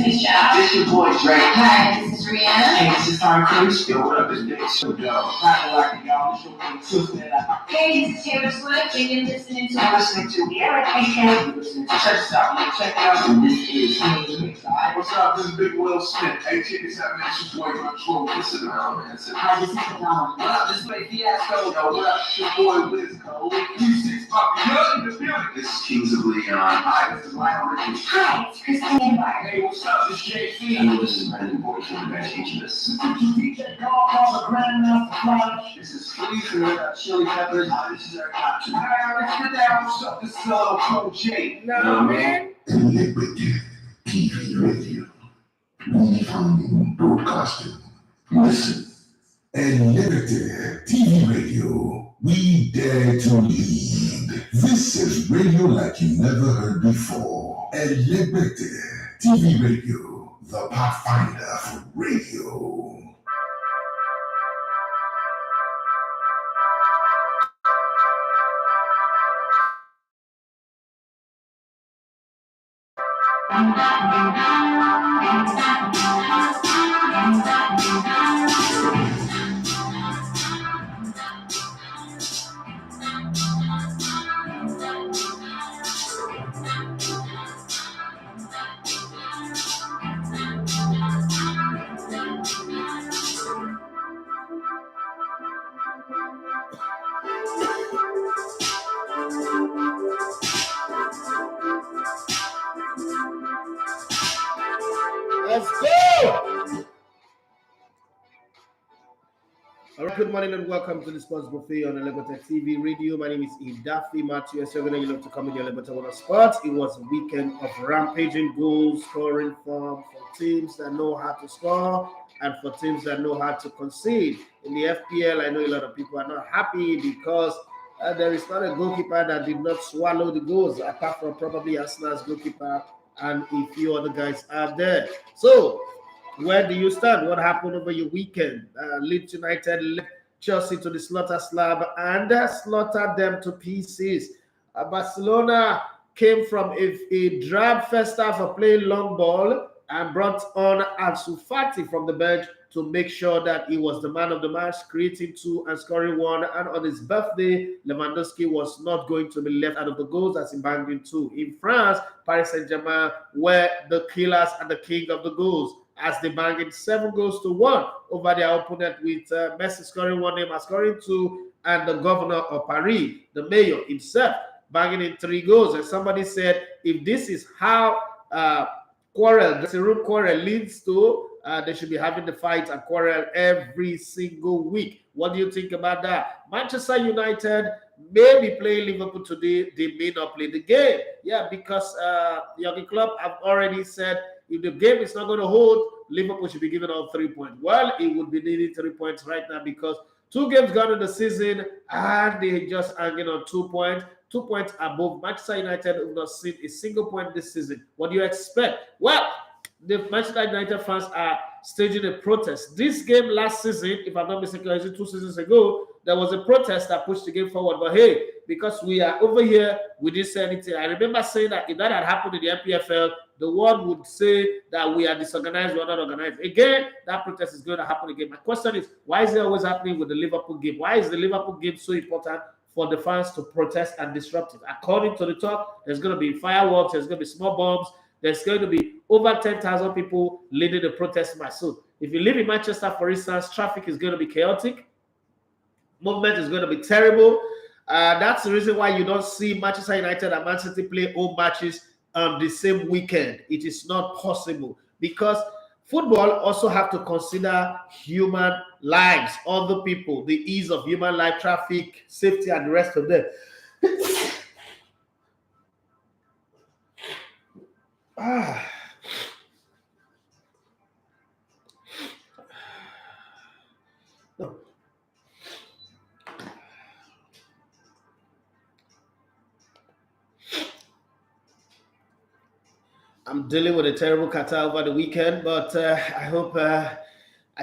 This your boy Drake. Hi, this is Rihanna. Hey, this is Tom Cruise. Yo, what up? It's Big So Yo. Hey, this is Taylor Swift, and you're listening to the You're listening to Check this out. Check it out. And this is What's up? This is Big Will Smith. Hey, check this out, man. It's your boy Control. Listen around, man. Hi, this is Dawn. What up? This is my Fiasco. Yo, what up? It's your boy Wiz Cole. 36 Pop. In the building. This is Kings of Leon. Hi, this is Lionel Richie. Hi, it's Kristen Gambard. Hey, what's up? This is JC. And this is Brandon Boy from the Best Teachers. This is DJ called the Grandmaster Flash. This is Sleeve from the Chili Peppers. This is our captain. Alright, let's get down. What's up? This is Coach J. No, man. Unlimited TV radio. Moving, broadcasting. Listen. Unlimited TV radio. We dare to lead. This is radio like you never heard before. Unlimited TV radio. The pathfinder for radio. Let's go! All right, good morning and welcome to the Sports Buffet on Elevator TV Radio. My name is Idafi Matthew. As you're going to come in the Elevator Water Sports. It was a weekend of rampaging goals, scoring form for teams that know how to score and for teams that know how to concede. In the FPL, I know a lot of people are not happy because there is not a goalkeeper that did not swallow the goals, apart from probably Arsenal's goalkeeper and a few other guys are there. So, where do you stand? What happened over your weekend? Leeds United led Chelsea to the slaughter slab and slaughtered them to pieces. Barcelona came from a drab first half of playing long ball and brought on Ansu Fati from the bench to make sure that he was the man of the match, creating 2 and scoring 1. And on his birthday, Lewandowski was not going to be left out of the goals as he banged in 2. In France, Paris Saint-Germain were the killers and the king of the goals as they banged in 7 goals to 1 over their opponent, with Messi scoring 1, Neymar scoring 2, and the governor of Paris, the mayor himself, banging in 3 goals. And somebody said, if this is how dressing room quarrel leads to, they should be having the fight and quarrel every single week. What do you think about that? Manchester United may be playing Liverpool today. They may not play the game. Yeah, because the club have already said if the game is not going to hold, Liverpool should be given all 3 points. Well, it would be needing 3 points right now because 2 games gone in the season and they just hanging on 2 points. 2 points above Manchester United, who have not seen a single point this season. What do you expect? Well, the Manchester United fans are staging a protest. This game last season, if I'm not mistaken, 2 seasons ago, there was a protest that pushed the game forward. But hey, because we are over here, we didn't say anything. I remember saying that if that had happened in the MPFL, the world would say that we are disorganized, we are not organized. Again, that protest is going to happen again. My question is, why is it always happening with the Liverpool game? Why is the Liverpool game so important for the fans to protest and disrupt it? According to the talk, there's going to be fireworks, there's going to be small bombs, there's going to be over 10,000 people leading the protest march. So if you live in Manchester, for instance, traffic is going to be chaotic. Movement is going to be terrible. That's the reason why you don't see Manchester United and Man City play home matches on the same weekend. It is not possible because football also have to consider human lives, other people, the ease of human life, traffic, safety, and the rest of them. No. I'm dealing with a terrible catarrh over the weekend, but I hope I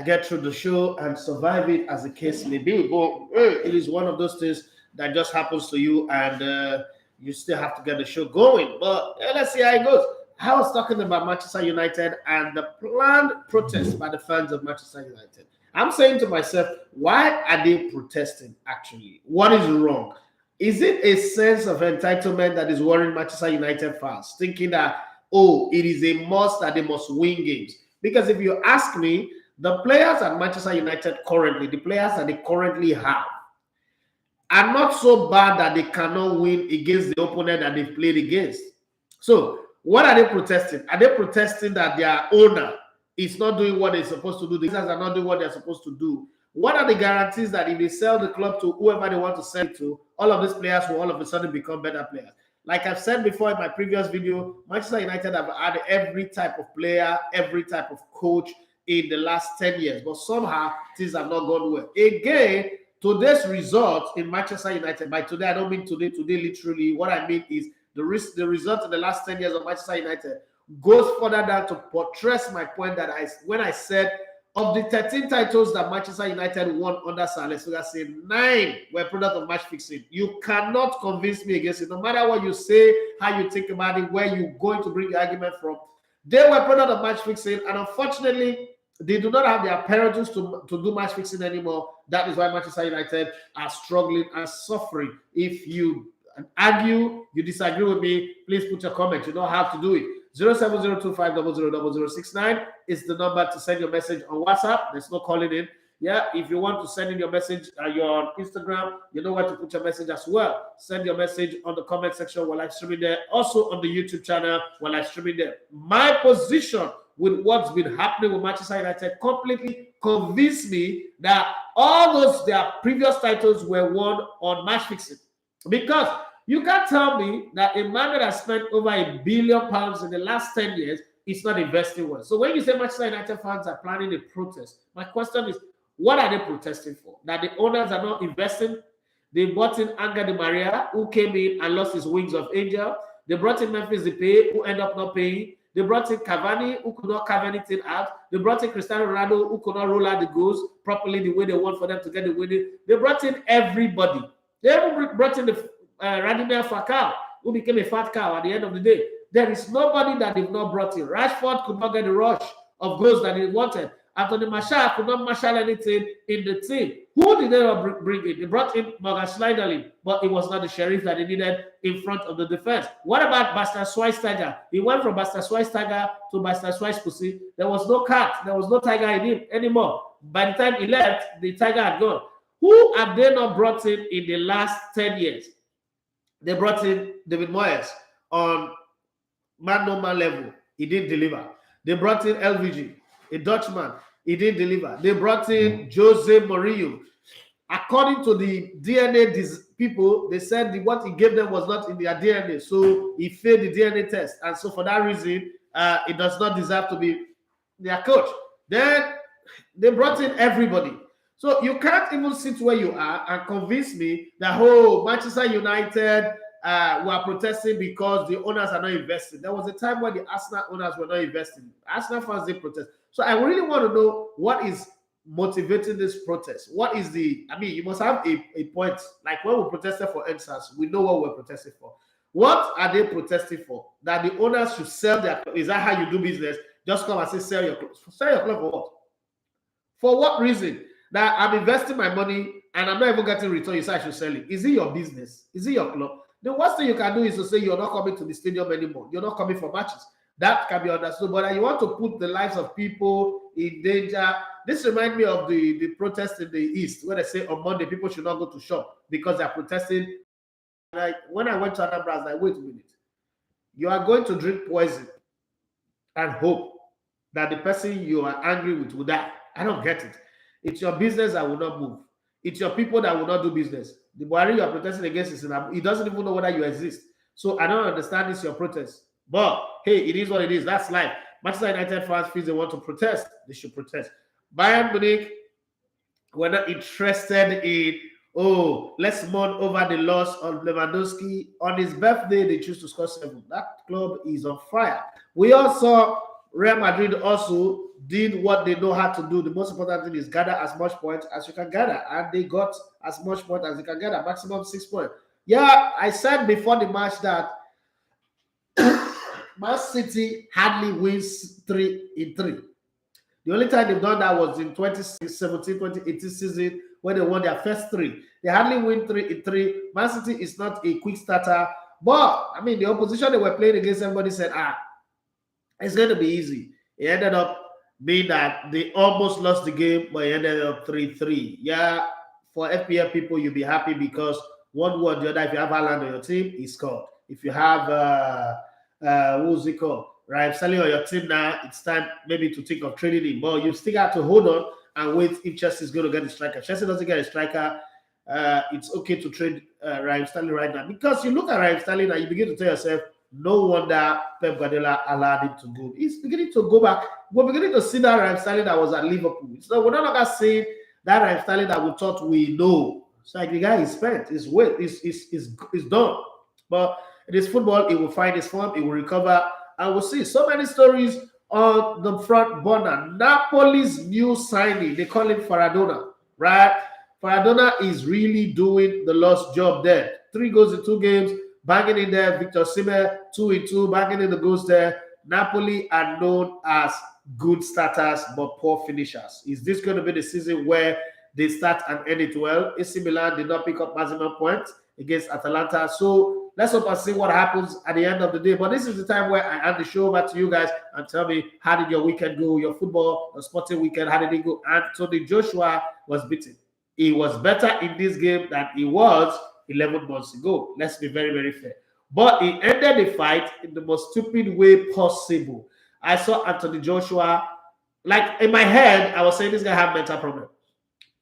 get through the show and survive it as the case may be. But it is one of those things that just happens to you and you still have to get the show going. But let's see how it goes. I was talking about Manchester United and the planned protest by the fans of Manchester United. I'm saying to myself, why are they protesting actually? What is wrong? Is it a sense of entitlement that is worrying Manchester United fans, thinking that, oh, it is a must that they must win games? Because if you ask me, the players at Manchester United currently, the players that they currently have, are not so bad that they cannot win against the opponent that they've played against. So, what are they protesting? Are they protesting that their owner is not doing what they're supposed to do? The players are not doing what they're supposed to do. What are the guarantees that if they sell the club to whoever they want to sell it to, all of these players will all of a sudden become better players? Like I've said before in my previous video, Manchester United have had every type of player, every type of coach in the last 10 years, but somehow things have not gone well. Again, today's result in Manchester United, by today, I don't mean today literally. What I mean is the result in the last 10 years of Manchester United goes further down to buttress my point that when I said of the 13 titles that Manchester United won under Sir Alex Ferguson, 9 were product of match fixing. You cannot convince me against it. No matter what you say, how you think about it, where you're going to bring the argument from, they were product of match fixing, and unfortunately, they do not have the apparatus to do match fixing anymore. That is why Manchester United are struggling and suffering. If you argue, you disagree with me, please put your comment. You know how to do it. 07025000069 is the number to send your message on WhatsApp. There's no calling in. Yeah, if you want to send in your message, you're on Instagram, you know where to put your message as well. Send your message on the comment section while I'm streaming there. Also on the YouTube channel while I'm streaming there. My position with what's been happening with Manchester United completely convinced me that all those their previous titles were won on match fixing. Because you can't tell me that a man that has spent over £1 billion in the last 10 years is not investing well. So when you say Manchester United fans are planning a protest, my question is, what are they protesting for? That the owners are not investing? They brought in Angel Di Maria, who came in and lost his wings of angel. They brought in Memphis Depay, who ended up not paying. They brought in Cavani, who could not carve anything out. They brought in Cristiano Ronaldo, who could not roll out the goals properly the way they want for them to get the winning. They brought in everybody. They even brought in the Radamel Falcao, who became a fat cow at the end of the day. There is nobody that they've not brought in. Rashford could not get the rush of goals that he wanted. Antony Marcel could not marshal anything in the team. Who did they bring in? They brought in Morgan Schneiderlin, but it was not the sheriff that they needed in front of the defense. What about Bastian Schweinsteiger? He went from Bastian Schweinsteiger to Bastian Schweinsteiger. There was no cat. There was no tiger in him anymore. By the time he left, the tiger had gone. Who have they not brought in the last 10 years? They brought in David Moyes on man-no-man level. He didn't deliver. They brought in LVG, a Dutchman. He didn't deliver. They brought in Jose Mourinho. According to the DNA people, they said what he gave them was not in their DNA. So he failed the DNA test. And so for that reason, it does not deserve to be their coach. Then they brought in everybody. So you can't even sit where you are and convince me that, oh, Manchester United were protesting because the owners are not investing. There was a time when the Arsenal owners were not investing. Arsenal fans did protest. So I really want to know what is motivating this protest. What is you must have a point. Like when we protested for NSAS, we know what we're protesting for. What are they protesting for? That the owners should sell their club. Is that how you do business? Just come and say, sell your club. Sell your club for what? For what reason? That I'm investing my money and I'm not even getting return. You say I should sell it. Is it your business? Is it your club? The worst thing you can do is to say you're not coming to the stadium anymore. You're not coming for matches. That can be understood. But you want to put the lives of people in danger. This reminds me of the protest in the East, where they say on Monday people should not go to shop because they're protesting. When I went to Anambra, I was like, wait a minute. You are going to drink poison and hope that the person you are angry with will die. I don't get it. It's your business that will not move. It's your people that will not do business. The Buhari you are protesting against he doesn't even know whether you exist. So I don't understand this your protest. But hey, it is what it is. That's life. Manchester United fans feel they want to protest. They should protest. Bayern Munich were not interested in, let's mourn over the loss of Lewandowski. On his birthday, they choose to score 7. That club is on fire. We all saw Real Madrid also did what they know how to do. The most important thing is gather as much points as you can gather. And they got as much points as they can gather, maximum 6 points. Yeah, I said before the match that Man City hardly wins 3 in 3. The only time they've done that was in 2017, 2018 season when they won their first 3. They hardly win 3 in 3. Man City is not a quick starter. But, I mean, the opposition they were playing against, everybody said, it's going to be easy. It ended up being that they almost lost the game, but it ended up 3-3. Yeah, for FPL people, you'll be happy because one way or the other, if you have Haaland on your team, he scored. If you have, who's it called? Right, selling on your team now, it's time maybe to think of trading him. But you still have to hold on and wait if Chelsea is going to get a striker. Chelsea doesn't get a striker, it's okay to trade Raheem Sterling right now. Because you look at Raheem Sterling and you begin to tell yourself, no wonder Pep Guardiola allowed him to go. He's beginning to go back. We're beginning to see that Raheem Sterling that was at Liverpool. So we're no longer seeing that Raheem Sterling that we thought we know. It's like the guy is spent. His weight is done. But it is football. He will find his form. He will recover. And we'll see so many stories on the front burner. Napoli's new signing, they call him Maradona, right? Maradona is really doing the lost job there. 3 goals in 2 games, banging in there. Victor Osimhen, 2 in 2, banging in the goals there. Napoli are known as good starters but poor finishers. Is this going to be the season where they start and end it well? AC Milan did not pick up maximum points against Atalanta. So let's hope and see what happens at the end of the day. But this is the time where I hand the show over to you guys and tell me, how did your weekend go? Your football, your sporting weekend, how did it go? Antony Joshua was beaten. He was better in this game than he was 11 months ago. Let's be very, very fair. But he ended the fight in the most stupid way possible. I saw Antony Joshua, like in my head, I was saying this guy had mental problem.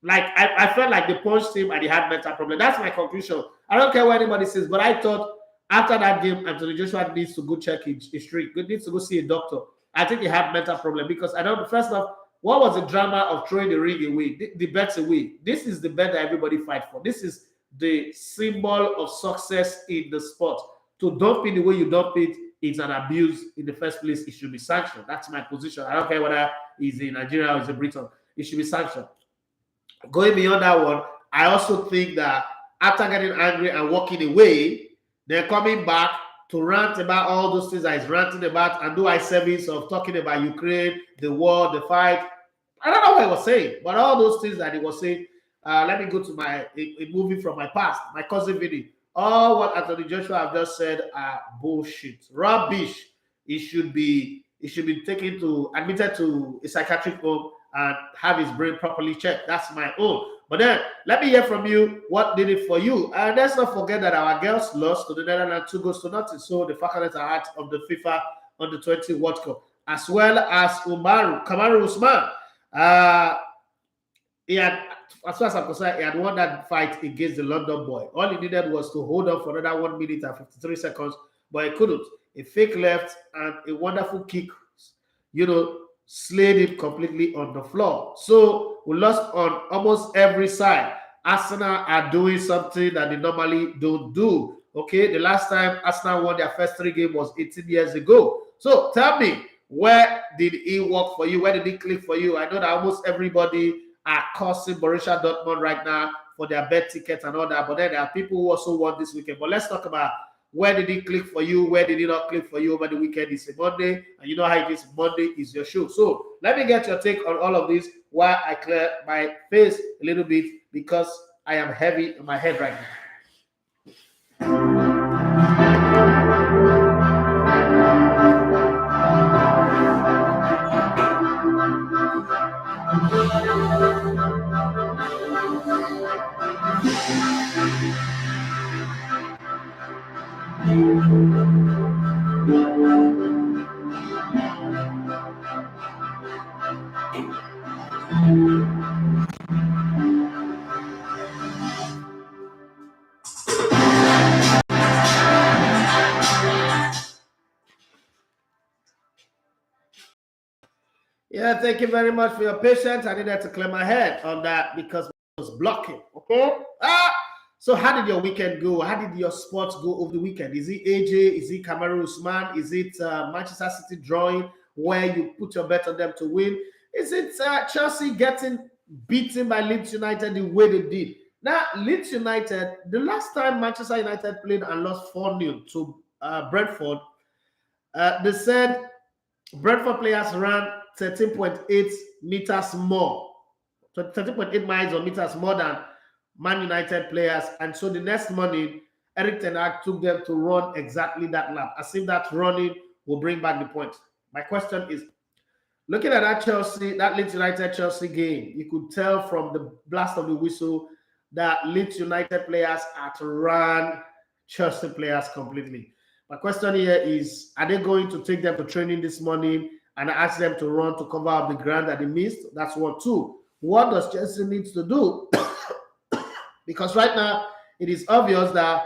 Like I felt like they punched him and he had mental problem. That's my conclusion. I don't care what anybody says, but I thought after that game, Antony Joshua needs to go check his history. He needs to go see a doctor. I think he had mental problem because I don't. First off, what was the drama of throwing the ring away, the bets away? This is the bet that everybody fight for. This is the symbol of success in the sport. To dump it the way you dump it is an abuse in the first place. It should be sanctioned. That's my position. I don't care whether he's in Nigeria or he's in Britain. It should be sanctioned. Going beyond that one, I also think that after getting angry and walking away, they're coming back to rant about all those things that he's ranting about and do eye service of talking about Ukraine, the war, the fight. I don't know what he was saying, but all those things that he was saying, let me go to a movie from my past, my cousin Vinny. All what Antony Joshua have just said are bullshit, rubbish. He should be admitted to a psychiatric home and have his brain properly checked. That's my own. But then, let me hear from you. What did it for you? And let's not forget that our girls lost to the Netherlands 2-0. So the Falconets are out of the FIFA Under-20 World Cup, as well as Kamaru Usman. He had, as far as I'm concerned, he had won that fight against the London boy. All he needed was to hold on for another 1 minute and 53 seconds, but he couldn't. A fake left and a wonderful kick, slayed it completely on the floor. So we lost on almost every side. Arsenal are doing something that they normally don't do. Okay, the last time Arsenal won their first 3 games was 18 years ago. So tell me, where did it work for you? Where did it click for you? I know that almost everybody are cursing Borussia Dortmund right now for their bet tickets and all that, but then there are people who also won this weekend. But let's talk about where did it click for you? Where did it not click for you over the weekend? It's a Monday, and you know how it is. Monday is your show. So let me get your take on all of this while I clear my face a little bit because I am heavy in my head right now. Yeah, thank you very much for your patience. I needed to clear my head on that because it was blocking. Okay. So how did your weekend go? How did your sports go over the weekend? Is it AJ? Is it Kamaru Usman? Is it Manchester City drawing where you put your bet on them to win? Is it Chelsea getting beaten by Leeds United the way they did? Now, Leeds United, the last time Manchester United played and lost 4-0 to Brentford, They said Brentford players ran 13.8 meters more, 13.8 miles or meters more than Man United players. And so the next morning, Eric Ten Hag took them to run exactly that lap, as if that running will bring back the point. My question is, looking at that Chelsea, that Leeds United Chelsea game, you could tell from the blast of the whistle that Leeds United players outran Chelsea players completely. My question here is, are they going to take them to training this morning and ask them to run to cover up the ground that they missed? That's one. Two, what does Chelsea need to do? Because right now, it is obvious that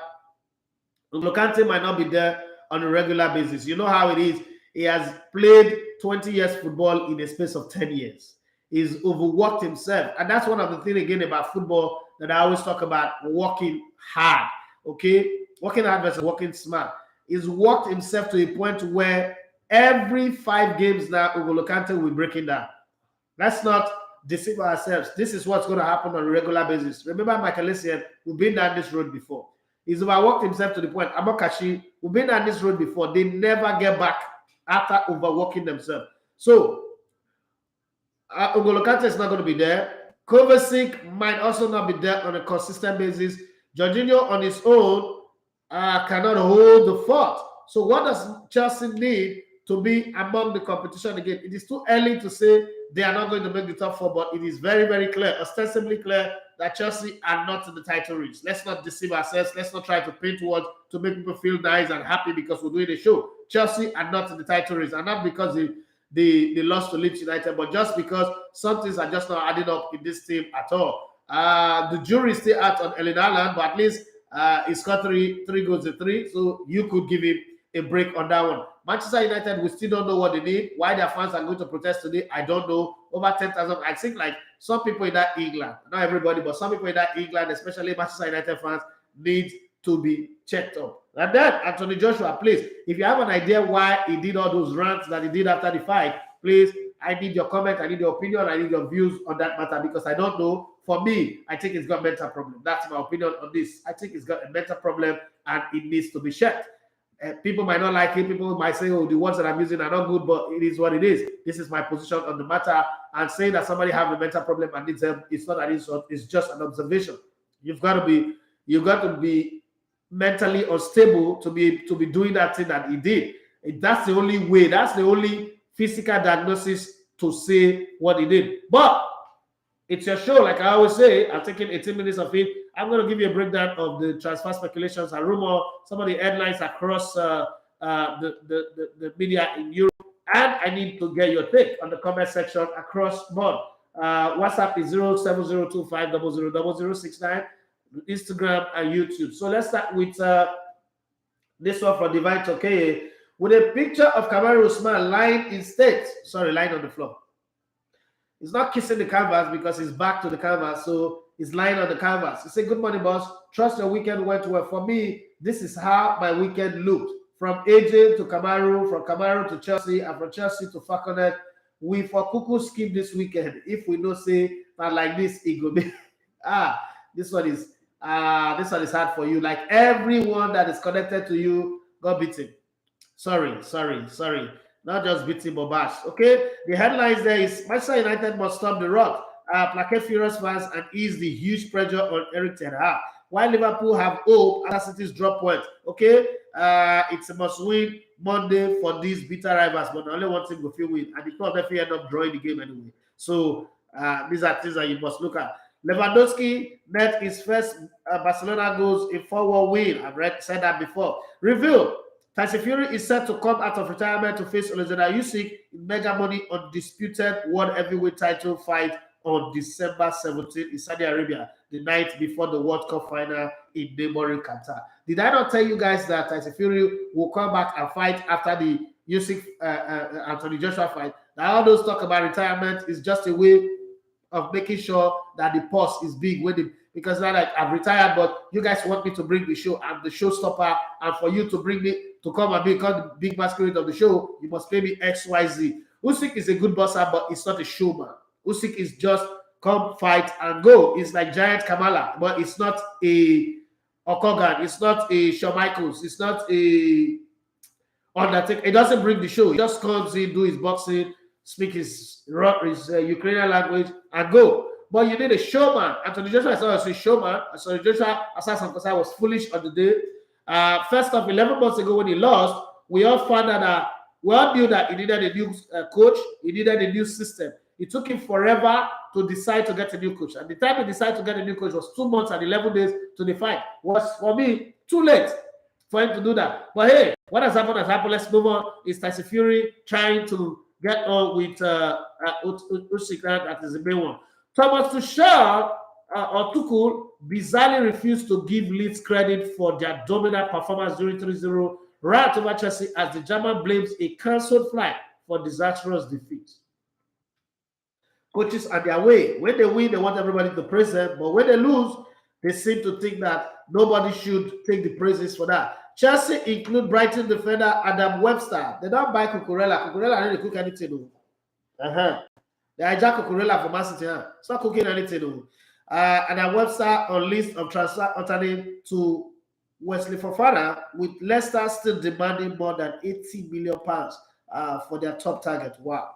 Kante might not be there on a regular basis. You know how it is. He has played 20 years football in a space of 10 years. He's overworked himself. And that's one of the things, again, about football that I always talk about, working hard. Okay? Working hard versus working smart. He's worked himself to a point where every 5 games now, Kante will be breaking down. Let's not deceive ourselves. This is what's going to happen on a regular basis. Remember Michael Essien, we've been down this road before. He's overworked himself to the point. Amokashi, we've been down this road before. They never get back after overworking themselves. So, Kante is not going to be there. Kovacic might also not be there on a consistent basis. Jorginho on his own cannot hold the fort. So what does Chelsea need to be among the competition again? It is too early to say they are not going to make the top 4, but it is very, very clear, ostensibly clear, that Chelsea are not in the title race. Let's not deceive ourselves. Let's not try to paint words to make people feel nice and happy because we're doing a show. Chelsea are not in the title race, and not because they lost to Leeds United, but just because some things are just not adding up in this team at all. The jury is still out on Erling Haaland, but at least he scored three goals to 3, so you could give him a break on that one. Manchester United, we still don't know what they need. Why their fans are going to protest today, I don't know. Over 10,000. I think like some people in that England, not everybody, but some people in that England, especially Manchester United fans, need to be checked up. And then, Anthony Joshua, please, if you have an idea why he did all those rants that he did after the fight, please, I need your comment, I need your opinion, I need your views on that matter, because I don't know. For me, I think he's got a mental problem. That's my opinion on this. I think he's got a mental problem and it needs to be checked. People might not like it. People might say, oh, the words that I'm using are not good, but it is what it is. This is my position on the matter. And saying that somebody have a mental problem and needs help, it's not an insult. It's just an observation. You've got to be mentally unstable to be doing that thing that he did. That's the only way. That's the only physical diagnosis to say what he did. But it's your show, like I always say. I'm taking 18 minutes of it. I'm going to give you a breakdown of the transfer speculations and rumor, some of the headlines across the media in Europe. And I need to get your take on the comment section across board. WhatsApp is 07025000069, Instagram and YouTube. So let's start with this one from Divine Tokeye, with a picture of Kamaru Usman lying in state. Sorry, lying on the floor. He's not kissing the canvas because he's back to the canvas, so he's lying on the canvas. He said, good morning, boss. Trust your weekend went well. For me, this is how my weekend looked. From AJ to Kamaru, from Kamaru to Chelsea, and from Chelsea to Falconet. We for Kuku skip this weekend. If we don't say that like this, it go be this one is hard for you. Like everyone that is connected to you got beaten. Sorry. Not just beating but bash. Okay, the headlines there is Manchester United must stop the rot, placate furious fans and ease the huge pressure on Eric Ten Hag. While Liverpool have hope, other cities drop points. Okay, it's a must-win Monday for these bitter rivals, but only one team will feel win, and the two of them end up drawing the game anyway. So these are things that you must look at. Lewandowski net his first Barcelona goals in 4-1 win. I've said that before. Review. Tyson Fury is set to come out of retirement to face Alexander Usyk in mega money undisputed world heavyweight title fight on December 17th in Saudi Arabia, the night before the World Cup final in neighboring Qatar. Did I not tell you guys that Tyson Fury will come back and fight after the Usyk Anthony Joshua fight? Now all those talk about retirement is just a way of making sure that the pause is big with it. Because now like I've retired, but you guys want me to bring the show. I'm the showstopper, and for you to bring me to come and become the big masquerade of the show, you must pay me XYZ. Usyk is a good bosser, but it's not a showman. Usyk is just come fight and go. It's like Giant Kamala, but it's not a Okogan. It's not a Shawn Michaels. It's not a Undertaker. It doesn't bring the show. He just comes in, do his boxing, speak his Ukrainian language, and go. But you need a showman. Anthony Joshua is also a showman. Anthony Joshua, aside from because I was foolish on the day. First off, 11 months ago when he lost, we all found out that we all knew that he needed a new coach. He needed a new system. It took him forever to decide to get a new coach. And the time he decided to get a new coach was 2 months and 11 days to the fight. Was, for me, too late for him to do that. But hey, what has happened has happened. Let's move on. It's Tyson Fury trying to get on with Usyk. That is the main one. Thomas Tuchel or Tuchel bizarrely refused to give Leeds credit for their dominant performance during 3-0 right over Chelsea as the German blames a cancelled flight for disastrous defeat. Coaches are their way. When they win, they want everybody to praise them. But when they lose, they seem to think that nobody should take the praises for that. Chelsea include Brighton defender Adam Webster. They don't buy Cucurella. Cucurella didn't cook anything. They hijack Cucurella for Man City. It's not cooking anything. Adam Webster on list of transfer alternative to Wesley Fofana, with Leicester still demanding more than £80 million for their top target. Wow.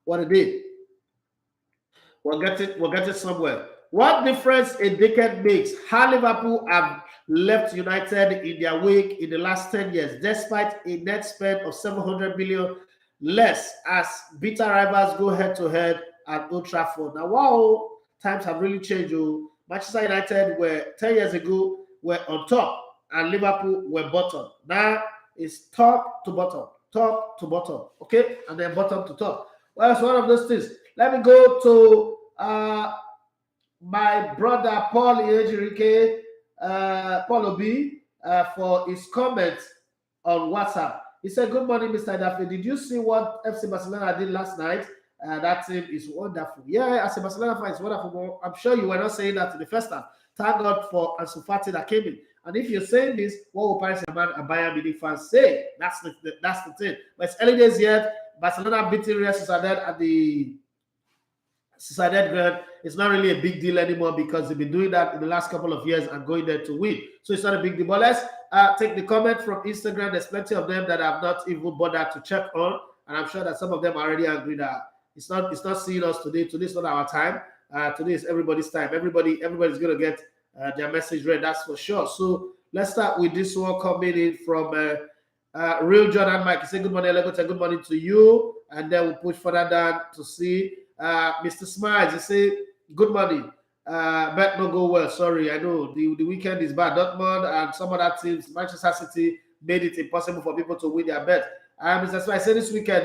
What a day. We'll get it somewhere. What difference a decade makes? How Liverpool have left United in their wake in the last 10 years, despite a net spend of 700 million less, as bitter rivals go head-to-head at Old Trafford. Now, wow, times have really changed. Manchester United were 10 years ago were on top, and Liverpool were bottom. Now it's top to bottom, okay, and then bottom to top. Well, it's one of those things. Let me go to my brother Paul Ejirike, Paul Obi, for his comments on WhatsApp. He said, "Good morning, Mr. Daffy. Did you see what FC Barcelona did last night? That team is wonderful." Yeah, as a Barcelona fan, it's wonderful. I'm sure you were not saying that in the first half. Thank God for Ansu Fati that came in. And if you're saying this, what will Paris Saint-Germain and Bayern Munich fans say? That's the thing. But it's early days yet. Barcelona beating Real Sociedad at the Sociedad ground. It's not really a big deal anymore because they've been doing that in the last couple of years and going there to win. So it's not a big deal. But let's take the comment from Instagram. There's plenty of them that I've not even bothered to check on. And I'm sure that some of them already agree that it's not seeing us today. Today's not our time. Today is everybody's time. Everybody's going to get their message read. That's for sure. So let's start with this one coming in from Real Jordan Mike. He said, "Good morning, Legote. Good morning to you." And then we'll push further down to see Mr. Smiles. He said, "Good morning. Bet no go well. Sorry, I know the weekend is bad. Dortmund and some other teams, Manchester City, made it impossible for people to win their bet." Mr. Smiles, I said this weekend,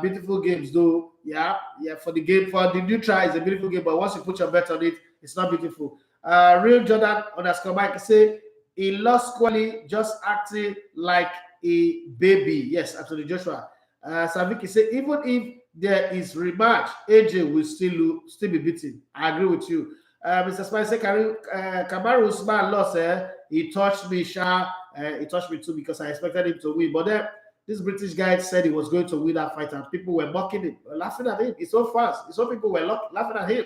beautiful games though. Yeah, for the game, for the neutral, it's a beautiful game, but once you put your bet on it, it's not beautiful. Real Jordan _ Mike say he lost quality, just acting like a baby. Yes, Anthony Joshua. Saviki say even if there is rematch, AJ will still be beaten. I agree with you. Mr. Spice say Kamaru Usman lost. He touched me, he touched me too because I expected him to win. But then this British guy said he was going to win that fight, and people were mocking him, laughing at him. It's so fast. It's so people were laughing at him.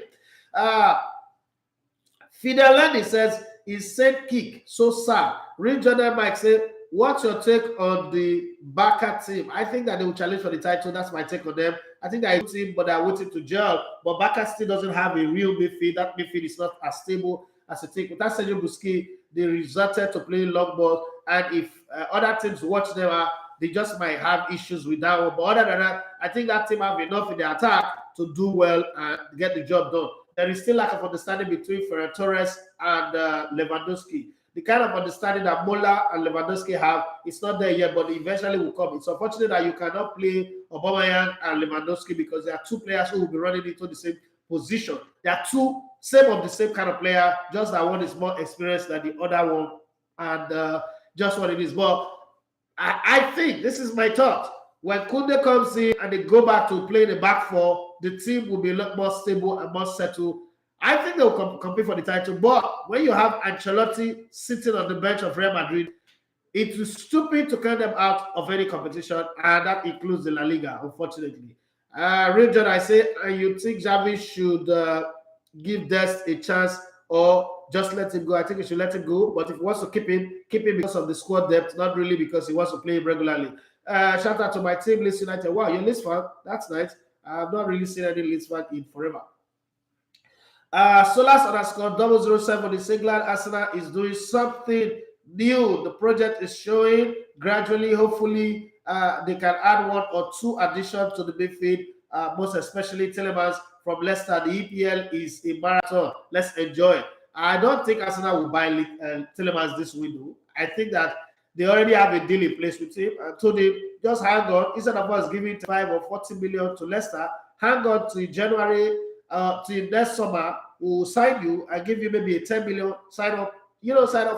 Fidel Landy says, "His same kick, so sad." Real Jordan Mike said, "What's your take on the Barca team?" I think that they will challenge for the title. That's my take on them. I think they're a team, but they're waiting to gel. But Barca still doesn't have a real midfield. That midfield is not as stable as a team. Without Sergio Busquets, they resorted to playing long ball. And if other teams watch them, they just might have issues with that one. But other than that, I think that team have enough in their attack to do well and get the job done. There is still lack of understanding between Ferran Torres and Lewandowski. The kind of understanding that Mola and Lewandowski have, it's not there yet, but eventually will come. It's unfortunate that you cannot play Aubameyang and Lewandowski because there are two players who will be running into the same position. They are two same kind of player, just that one is more experienced than the other one, and just what it is. But I think, this is my thought, when Kunde comes in and they go back to play the back four, the team will be a lot more stable and more settled. I think they'll compete for the title. But when you have Ancelotti sitting on the bench of Real Madrid, it is stupid to cut them out of any competition, and that includes the La Liga, unfortunately. Real John, I say, you think Xavi should give Dest a chance or just let him go. I think he should let him go. But if he wants to keep him because of the squad depth, not really because he wants to play him regularly. Shout out to my team, Leeds United. Wow, you're Leeds fan. That's nice. I've not really seen any Leeds fan in forever. Solas_007 is England. Arsenal is doing something new. The project is showing gradually. Hopefully, they can add 1 or 2 additions to the midfield. Most especially Telemans from Leicester. The EPL is a marathon. Let's enjoy it. I don't think Arsenal will buy Telemans this window. I think that they already have a deal in place with him. I told him, just hang on. Instead of us giving 5 or 40 million to Leicester, hang on to January, to next summer. We'll sign you and give you maybe a 10 million sign-up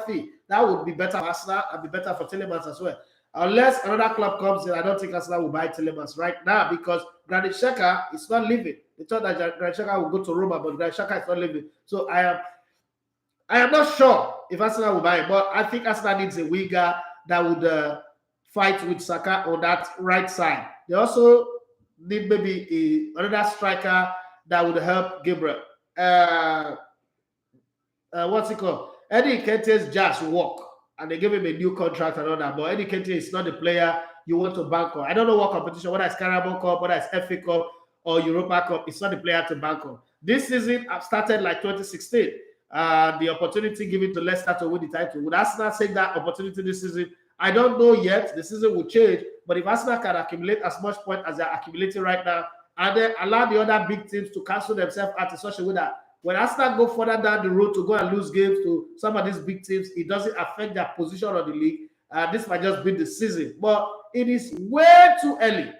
fee. That would be better for Arsenal and be better for Telemans as well. Unless another club comes in, I don't think Arsenal will buy Telemans right now because Granit Xhaka is not leaving. They thought that Granit Xhaka will go to Roma, but Granit Xhaka is not leaving. So I am not sure if Arsenal will buy him, but I think Arsenal needs a winger that would fight with Saka on that right side. They also need maybe another striker that would help Gabriel. What's it called? Eddie Nketiah's just walk, and they gave him a new contract and all that. But Eddie Nketiah is not the player you want to bank on. I don't know what competition, whether it's Carabao Cup, whether it's FA Cup or Europa Cup. It's not the player to bank on. This season I've started like 2016. The opportunity given to Leicester to win the title. Would Arsenal take that opportunity this season? I don't know yet. The season will change. But if Arsenal can accumulate as much points as they're accumulating right now, and then allow the other big teams to cancel themselves out in such a way that when Arsenal go further down the road to go and lose games to some of these big teams, it doesn't affect their position on the league. This might just be the season. But it is way too early.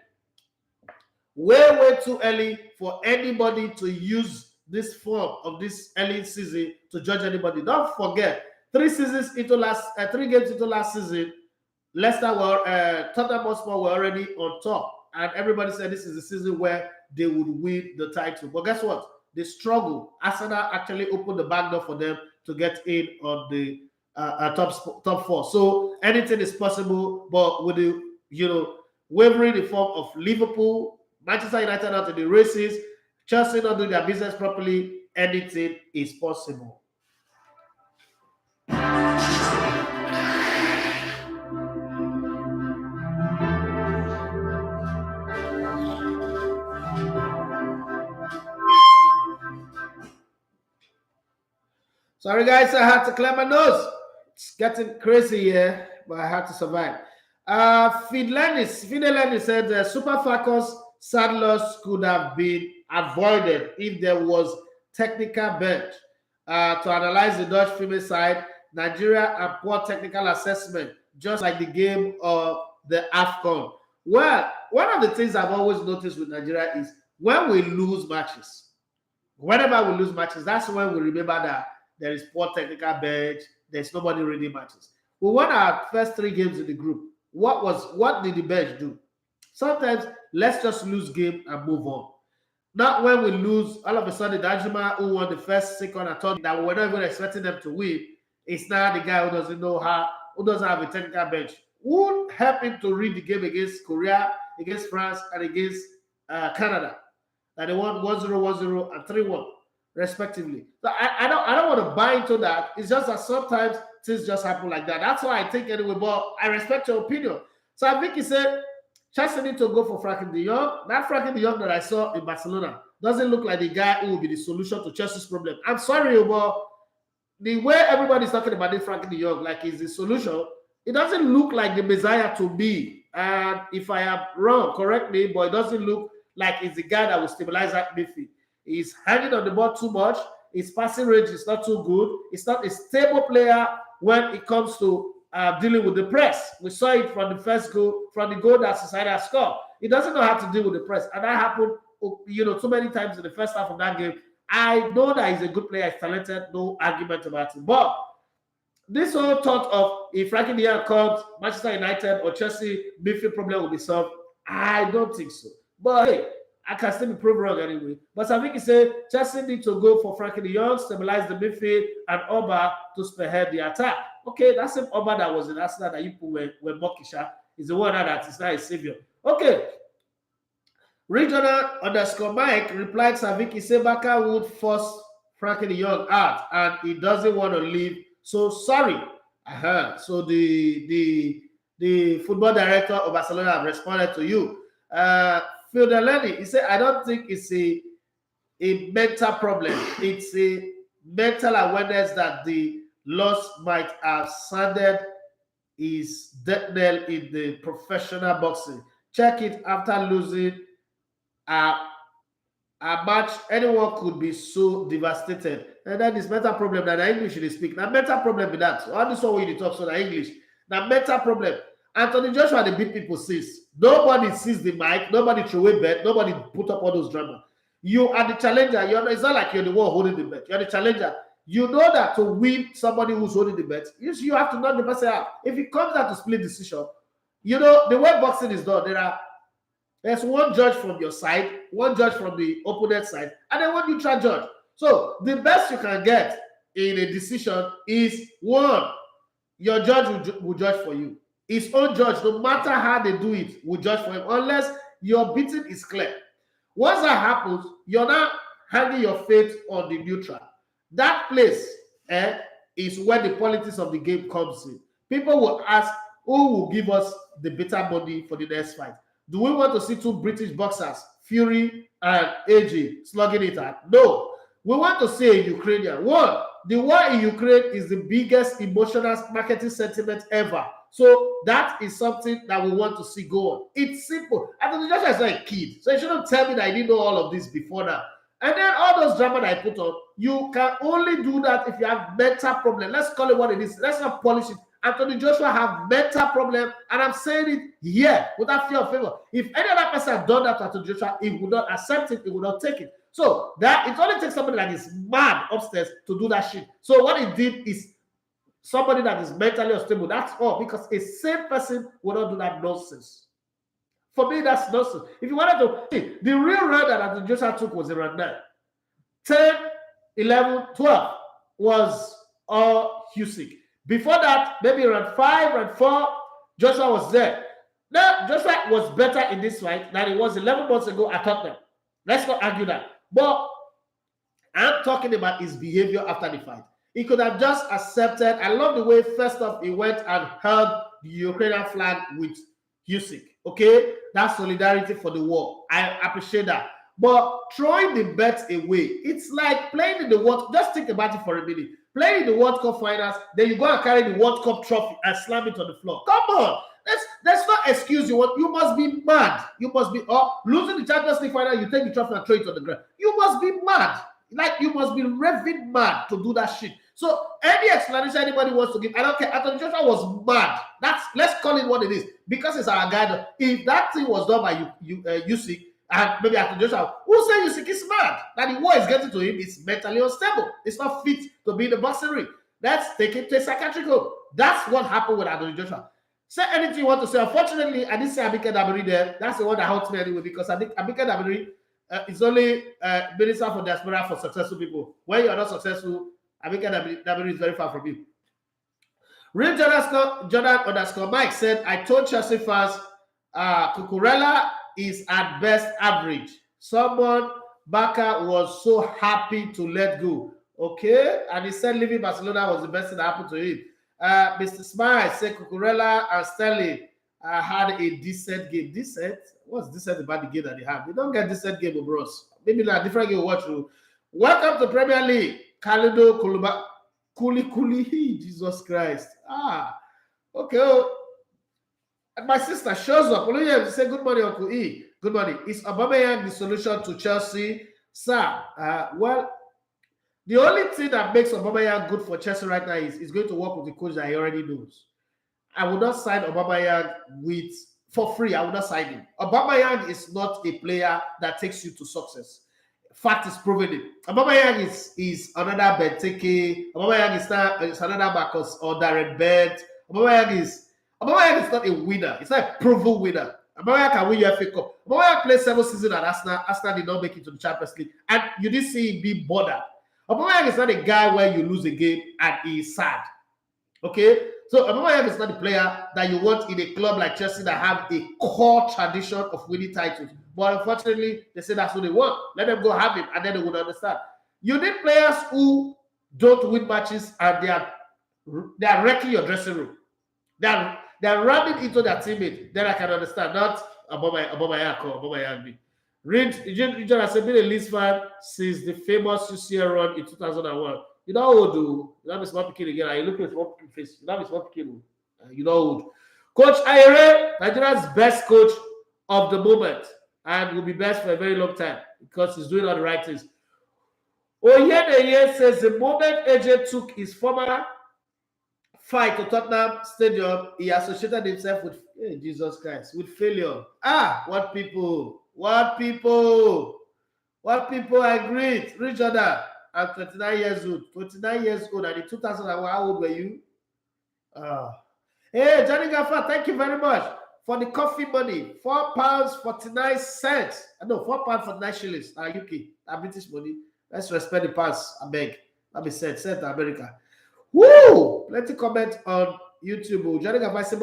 Way too early for anybody to use this form of this early season to judge anybody. Don't forget, 3 games into last season, Leicester Tottenham Hotspur were already on top. And everybody said this is the season where they would win the title. But guess what? They struggled. Arsenal actually opened the back door for them to get in on the top 4. So anything is possible. But with the wavering the form of Liverpool, Manchester United out in the races, Chelsea not doing their business properly, anything is possible. Sorry, guys, I had to clear my nose. It's getting crazy here, but I had to survive. Fidelis said Super Falcons' sad loss could have been avoided if there was technical bench to analyze the Dutch female side, Nigeria, and poor technical assessment, just like the game of the AFCON. Well, one of the things I've always noticed with Nigeria is when we lose matches, whenever we lose matches, that's when we remember that there is poor technical bench. There's nobody reading matches. We won our first 3 games in the group. What did the bench do? Sometimes let's just lose game and move on. Not when we lose, all of a sudden, Danjuma, who won the first, second, and third, that we were not even expecting them to win, is now the guy who doesn't have a technical bench. Who helped him to read the game against Korea, against France, and against Canada? That they won 1-0, 1-0, and 3-1. Respectively. So I don't want to buy into that. It's just that sometimes things just happen like that. That's why I think anyway, but I respect your opinion. So I think he said Chelsea need to go for Frenkie de Jong. That Frenkie de Jong that I saw in Barcelona doesn't look like the guy who will be the solution to Chelsea's problem. I'm sorry, but the way everybody's talking about this Frenkie de Jong, like he's the solution, it doesn't look like the Messiah to me. And if I am wrong, correct me, but it doesn't look like he's the guy that will stabilize that midfield. He's hanging on the ball too much. His passing range is not too good. He's not a stable player when it comes to dealing with the press. We saw it from the first goal, from the goal that Society scored. He doesn't know how to deal with the press. And that happened, too many times in the first half of that game. I know that he's a good player. He's talented. No argument about it. But this whole thought of if Frenkie de Jong comes, Manchester United or Chelsea midfield problem will be solved, I don't think so. But hey, I can still be proved wrong anyway. But I think he said Chelsea need to go for Frenkie de Jong, stabilize the midfield, and Oba to spearhead the attack. Okay, that's the Oba that was in Arsenal that you put where Mokisha is the one that is now a savior. Okay. Regional_Mike replied Saviki Sebaka would Frenkie de Jong out, and he doesn't want to leave. So sorry. So the football director of Barcelona have responded to you. Phil Delaney, he said, I don't think it's a mental problem. It's a mental awareness that the loss might have sounded is death knell in the professional boxing. Check it after losing a match. Anyone could be so devastated. And that is mental problem that the English they speak. Now mental problem with that. All this one we talk so the English. Now mental problem. Anthony Joshua the big people sees. Nobody sees the mic, nobody throw away bet, nobody put up all those drama. You are the challenger. It's not like you're the one holding the bet. You're the challenger. You know that to win somebody who's holding the bet, you have to knock the person out. If it comes down to split decision, you know, the way boxing is done, there's one judge from your side, one judge from the opponent side, and then one neutral judge. So the best you can get in a decision is one, your judge will judge for you. His own judge, no matter how they do it, will judge for him unless your beating is clear. Once that happens, you're now hanging your faith on the neutral. That place is where the politics of the game comes in. People will ask, who will give us the better money for the next fight? Do we want to see two British boxers, Fury and AJ, slugging it out? No. We want to see a Ukrainian. One, the war in Ukraine is the biggest emotional marketing sentiment ever. So that is something that we want to see go on. It's simple. Anthony Joshua is not a kid. So you shouldn't tell me that I didn't know all of this before now. And then all those drama that I put on, you can only do that if you have mental problem. Let's call it what it is. Let's not polish it. Anthony Joshua have mental problem, and I'm saying it here without fear of favor. If any other person had done that to Anthony Joshua, he would not accept it, he would not take it. So that it only takes somebody that is mad upstairs to do that shit. So what he did is somebody that is mentally unstable. That's all, because a sane person would not do that nonsense. For me, that's nonsense. If you wanted to see, the real round that Anthony Joshua took was around 9. 10, 11, 12 was all Husick. Before that, maybe around 5 and 4, Joshua was there. Now, Joshua was better in this fight than he was 11 months ago at Tottenham. Let's not argue that. But I'm talking about his behavior after the fight. He could have just accepted. I love the way, first off, he went and held the Ukrainian flag with Husick. Okay? That's solidarity for the war. I appreciate that. But throwing the bet away, it's like playing in the World. Just think about it for a minute. Playing in the World Cup finals, then you go and carry the World Cup trophy and slam it on the floor. Come on. That's not excuse you want. You must be mad. You must be losing the Champions League final, you take the trophy and throw it on the ground. You must be mad. Like, you must be raving mad to do that shit. So any explanation anybody wants to give, I don't care. Anthony Joshua was mad. Let's call it what it is. Because it's our guy. If that thing was done by Husick, and maybe Anthony Joshua, who say Husick is mad? That the war is getting to him, is mentally unstable. It's not fit to be in the boxing ring. Let's take him to a psychiatric home. That's what happened with Anthony Joshua. Say anything you want to say. Unfortunately, I didn't say Abike Dabiri there. That's the one that helped me anyway, because I think Abike Dabiri is only Minister for Diaspora for successful people. When you are not successful, Abike Dabiri is very far from you. Real Jordan Mike said, I told Chelsea fans Cucurella is at best average. Someone Barca was so happy to let go. Okay, and he said leaving Barcelona was the best thing that happened to him. Mr. Smile said Cucurella and Sterling had a decent game. Decent? What's decent about the game that they have? They don't get decent game, bros. Maybe like a different game watch. Welcome to Premier League. Kalido Kuli. Jesus Christ. Okay. And my sister shows up. Say good morning, Uncle E. Good morning. Is Aubameyang the solution to Chelsea? Sir, well, the only thing that makes Aubameyang good for Chelsea right now is he's going to work with the coach that he already knows. I would not sign Aubameyang for free. I would not sign him. Aubameyang is not a player that takes you to success. Fact is proven it. Aubameyang is another Benteke. Aubameyang is another Marcus or Darren Bent. Aubameyang is not a winner. It's not a proven winner. Aubameyang can win your FA Cup. Aubameyang played 7 seasons at Arsenal. Arsenal did not make it to the Champions League, and you didn't see him be bothered. Aubameyang is not a guy where you lose a game and he's sad. Okay? So Aubameyang is not a player that you want in a club like Chelsea that have a core tradition of winning titles. But unfortunately, they say that's what they want. Let them go have him, and then they would understand. You need players who don't win matches and they are wrecking your dressing room. They're ramming into their teammate. Then I can understand. Not Aubameyang. Region has been a Leeds fan since the famous UCL run in 2001. You know who do? You know small picking again. Are you looking at small picking face? You know small picking. You know who? Coach Ayere, Nigeria's best coach of the moment, and will be best for a very long time because he's doing all the right things. Oyedeye says the moment AJ took his former fight to Tottenham Stadium, he associated himself with Jesus Christ, with failure. What people agreed. Rich other. I'm 29 years old. 29 years old. And in 2001, how old were you? Hey, Johnny Gaffa, thank you very much for the coffee money. £4.49. No, £4.49. UK. British money. Let's respect the pass. I beg. Let me send to America. Woo! Plenty comment on YouTube. Johnny Gaffa said,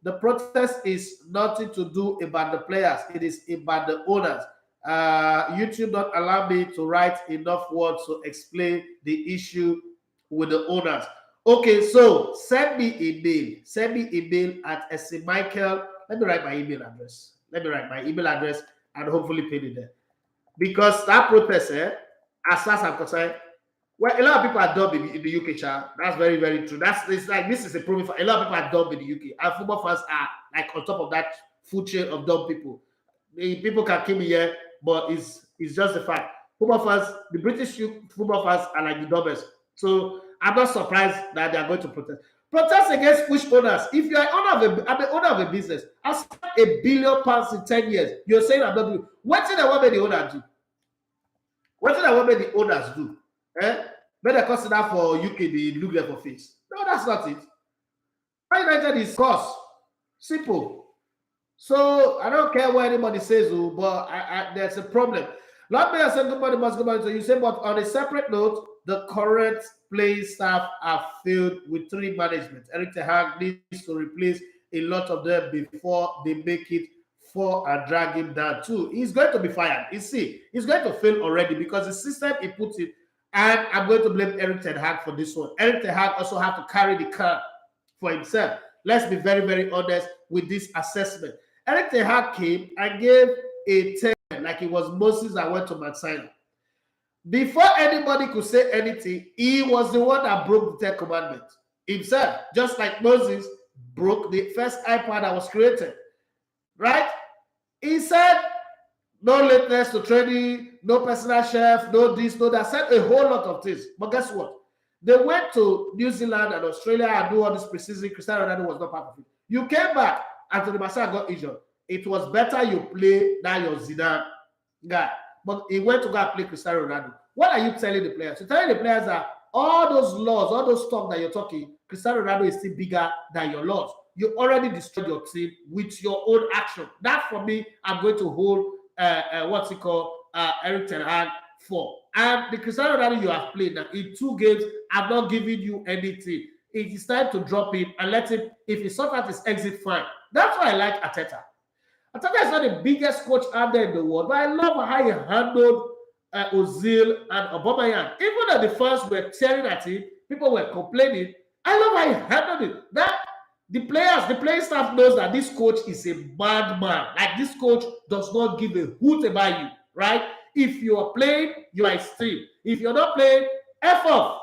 the protest is nothing to do about the players. It is about the owners. YouTube don't allow me to write enough words to explain the issue with the owners. Okay, so send me email. Send me email at Michael. Let me write my email address. And hopefully pay it there. Because that protest, as far as I'm concerned, well, a lot of people are dumb in the UK, child. That's very, very true. This is a problem for a lot of people are dumb in the UK. And football fans are like on top of that food chain of dumb people. The people can kill me here, but it's just a fact. Football fans, the British football fans are like the dumbest. So I'm not surprised that they are going to protest. Protest against which owners? If you are I'm the owner of a business, I spent £1 billion in 10 years. You're saying I'm not doing. What did I want the owner do? What did I want the owners do? But they consider for UK the look there for face. No, that's not it. United is cost. Simple. So I don't care what anybody says, but there's a problem. Lord Mayor said good morning, so you say, but on a separate note, the current playing staff are filled with 3 management. Eric Ten Hag needs to replace a lot of them before they make it 4 and drag him down 2. He's going to be fired. He's going to fail already because the system he puts in, and I'm going to blame Eric Ten Hag for this one. Eric Ten Hag also have to carry the car for himself. Let's be very, very honest with this assessment. Eric Ten Hag came and gave a 10 like it was Moses that went to Mount Sinai. Before anybody could say anything, he was the one that broke the 10 commandments himself, just like Moses broke the first iPad that was created. Right? He said, no lateness to training, no personal chef, no this, no that. Said a whole lot of things. But guess what? They went to New Zealand and Australia and do all this preseason. Cristiano Ronaldo was not part of it. You came back, Antony Marcel got injured. It was better you play than your Zidane guy. But he went to go and play Cristiano Ronaldo. What are you telling the players? You're telling the players that all those laws, all those stuff that you're talking, Cristiano Ronaldo is still bigger than your laws. You already destroyed your team with your own action. That, for me, I'm going to hold Eric Ten Hag for. And the Cristiano Ronaldo you have played now in 2 games, I'm not giving you anything. It is time to drop him and let him, if he sort out his exit, fine. That's why I like Arteta. Arteta is not the biggest coach out there in the world, but I love how he handled Ozil and Aubameyang. Even though the fans were tearing at him, people were complaining. I love how he handled it. That the playing staff knows that this coach is a bad man. Like, this coach does not give a hoot about you, right? If you are playing, you are extreme. If you're not playing, F off.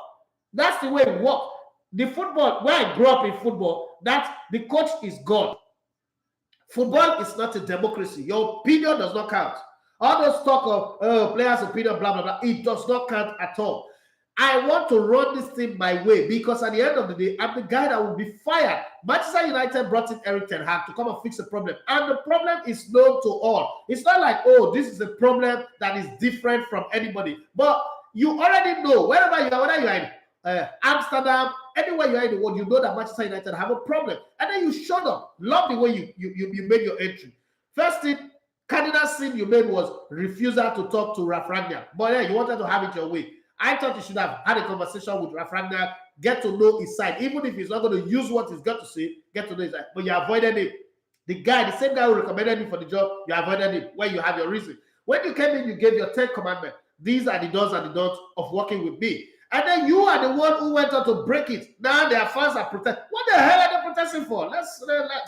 That's the way it works. The football, where I grew up in football, that the coach is God. Football is not a democracy. Your opinion does not count. All those talk of players' opinion, blah, blah, blah, it does not count at all. I want to run this thing my way because at the end of the day, I'm the guy that will be fired. Manchester United brought in Eric Ten Hag to come and fix the problem. And the problem is known to all. It's not like, oh, this is a problem that is different from anybody. But you already know, wherever you are, whether you are in Amsterdam, anywhere you are in the world, you know that Manchester United have a problem. And then you showed up. Love the way you made your entry. First thing, cardinal sin you made was refusal to talk to Ralf Rangnick. But yeah, you wanted to have it your way. I thought you should have had a conversation with Ralf Rangnick, get to know his side. Even if he's not going to use what he's got to say, get to know his side. But you avoided it. The same guy who recommended you for the job, you avoided it when you have your reason. When you came in, you gave your 10 commandment. These are the do's and the don'ts of working with me. And then you are the one who went out to break it. Now their fans are protesting. What the hell are they protesting for? Let's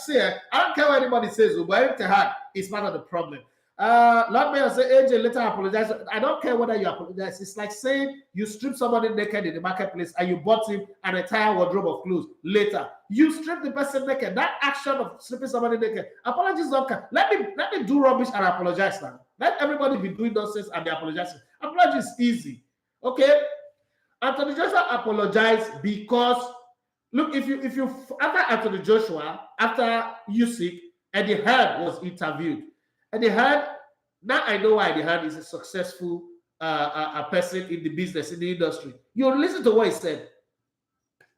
see. I don't care what anybody says, but Eric Tehad is part of the problem. Lord Mayor say AJ later apologize. I don't care whether you apologize. It's like saying you strip somebody naked in the marketplace and you bought him an entire wardrobe of clothes later. You strip the person naked. That action of stripping somebody naked. Apologies don't count. Let me do rubbish and apologize now. Let everybody be doing nonsense and be apologizing. Apology is easy. Okay? Anthony Joshua apologized because look, if you after Anthony Joshua, after Usyk, Eddie Hearn was interviewed. Eddie Hearn, now I know why Eddie Hearn is a successful a person in the business, in the industry. You listen to what he said.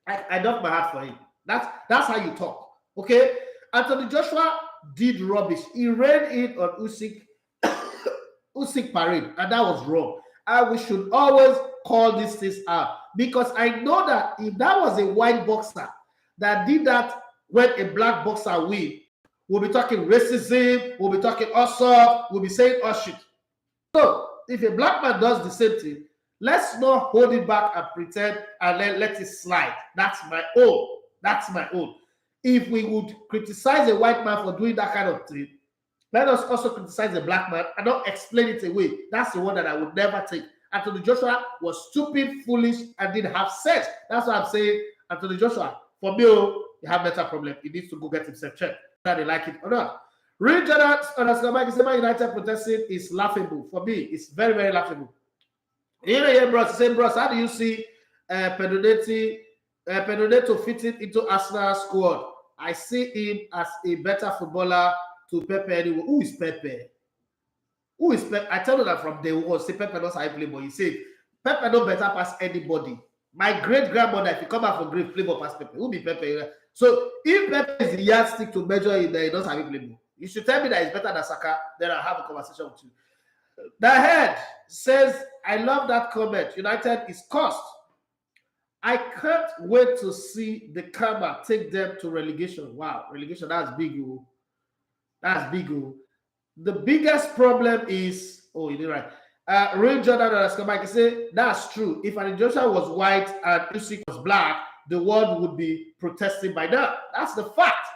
I knocked my heart for him. That's how you talk. Okay? Anthony Joshua did rubbish. He ran in on Usyk parade, and that was wrong. And we should always call these things out, because I know that if that was a white boxer that did that when a black boxer win, we'll be talking racism, we'll be talking assault, we'll be saying all shit. So if a black man does the same thing, let's not hold it back and pretend and let it slide. That's my own. That's my own. If we would criticize a white man for doing that kind of thing, let us also criticize a black man and not explain it away. That's the one that I would never take. Anthony Joshua was stupid, foolish, and didn't have sense. That's why I'm saying Anthony Joshua, for me, you have mental problem. He needs to go get himself checked, whether they like it or not. Real Jordan underscore United protesting is laughable. For me, it's very, very laughable. Here, bros, same bros. How do you see Pedoneto fitting into Arsenal squad? I see him as a better footballer to Pepe anyway. Who is Pepe? Who is Pepe? I tell you that from day one. Say Pepe knows how I play, but he said Pepe no better pass anybody. My great grandmother, if you come out for grave, play ball pass Pepe. Who be Pepe? So if Pepe is the yardstick to measure it, then he doesn't have a play ball. You should tell me that he's better than Saka. Then I'll have a conversation with you. The head says, I love that comment. United is cost. I can't wait to see the karma take them to relegation. Wow, relegation, that's big. That's big. The biggest problem is, you did right. Real Jordan Mike say that's true. If Anthony Joshua was white and Usyk was black, the world would be protesting by now. That's the fact.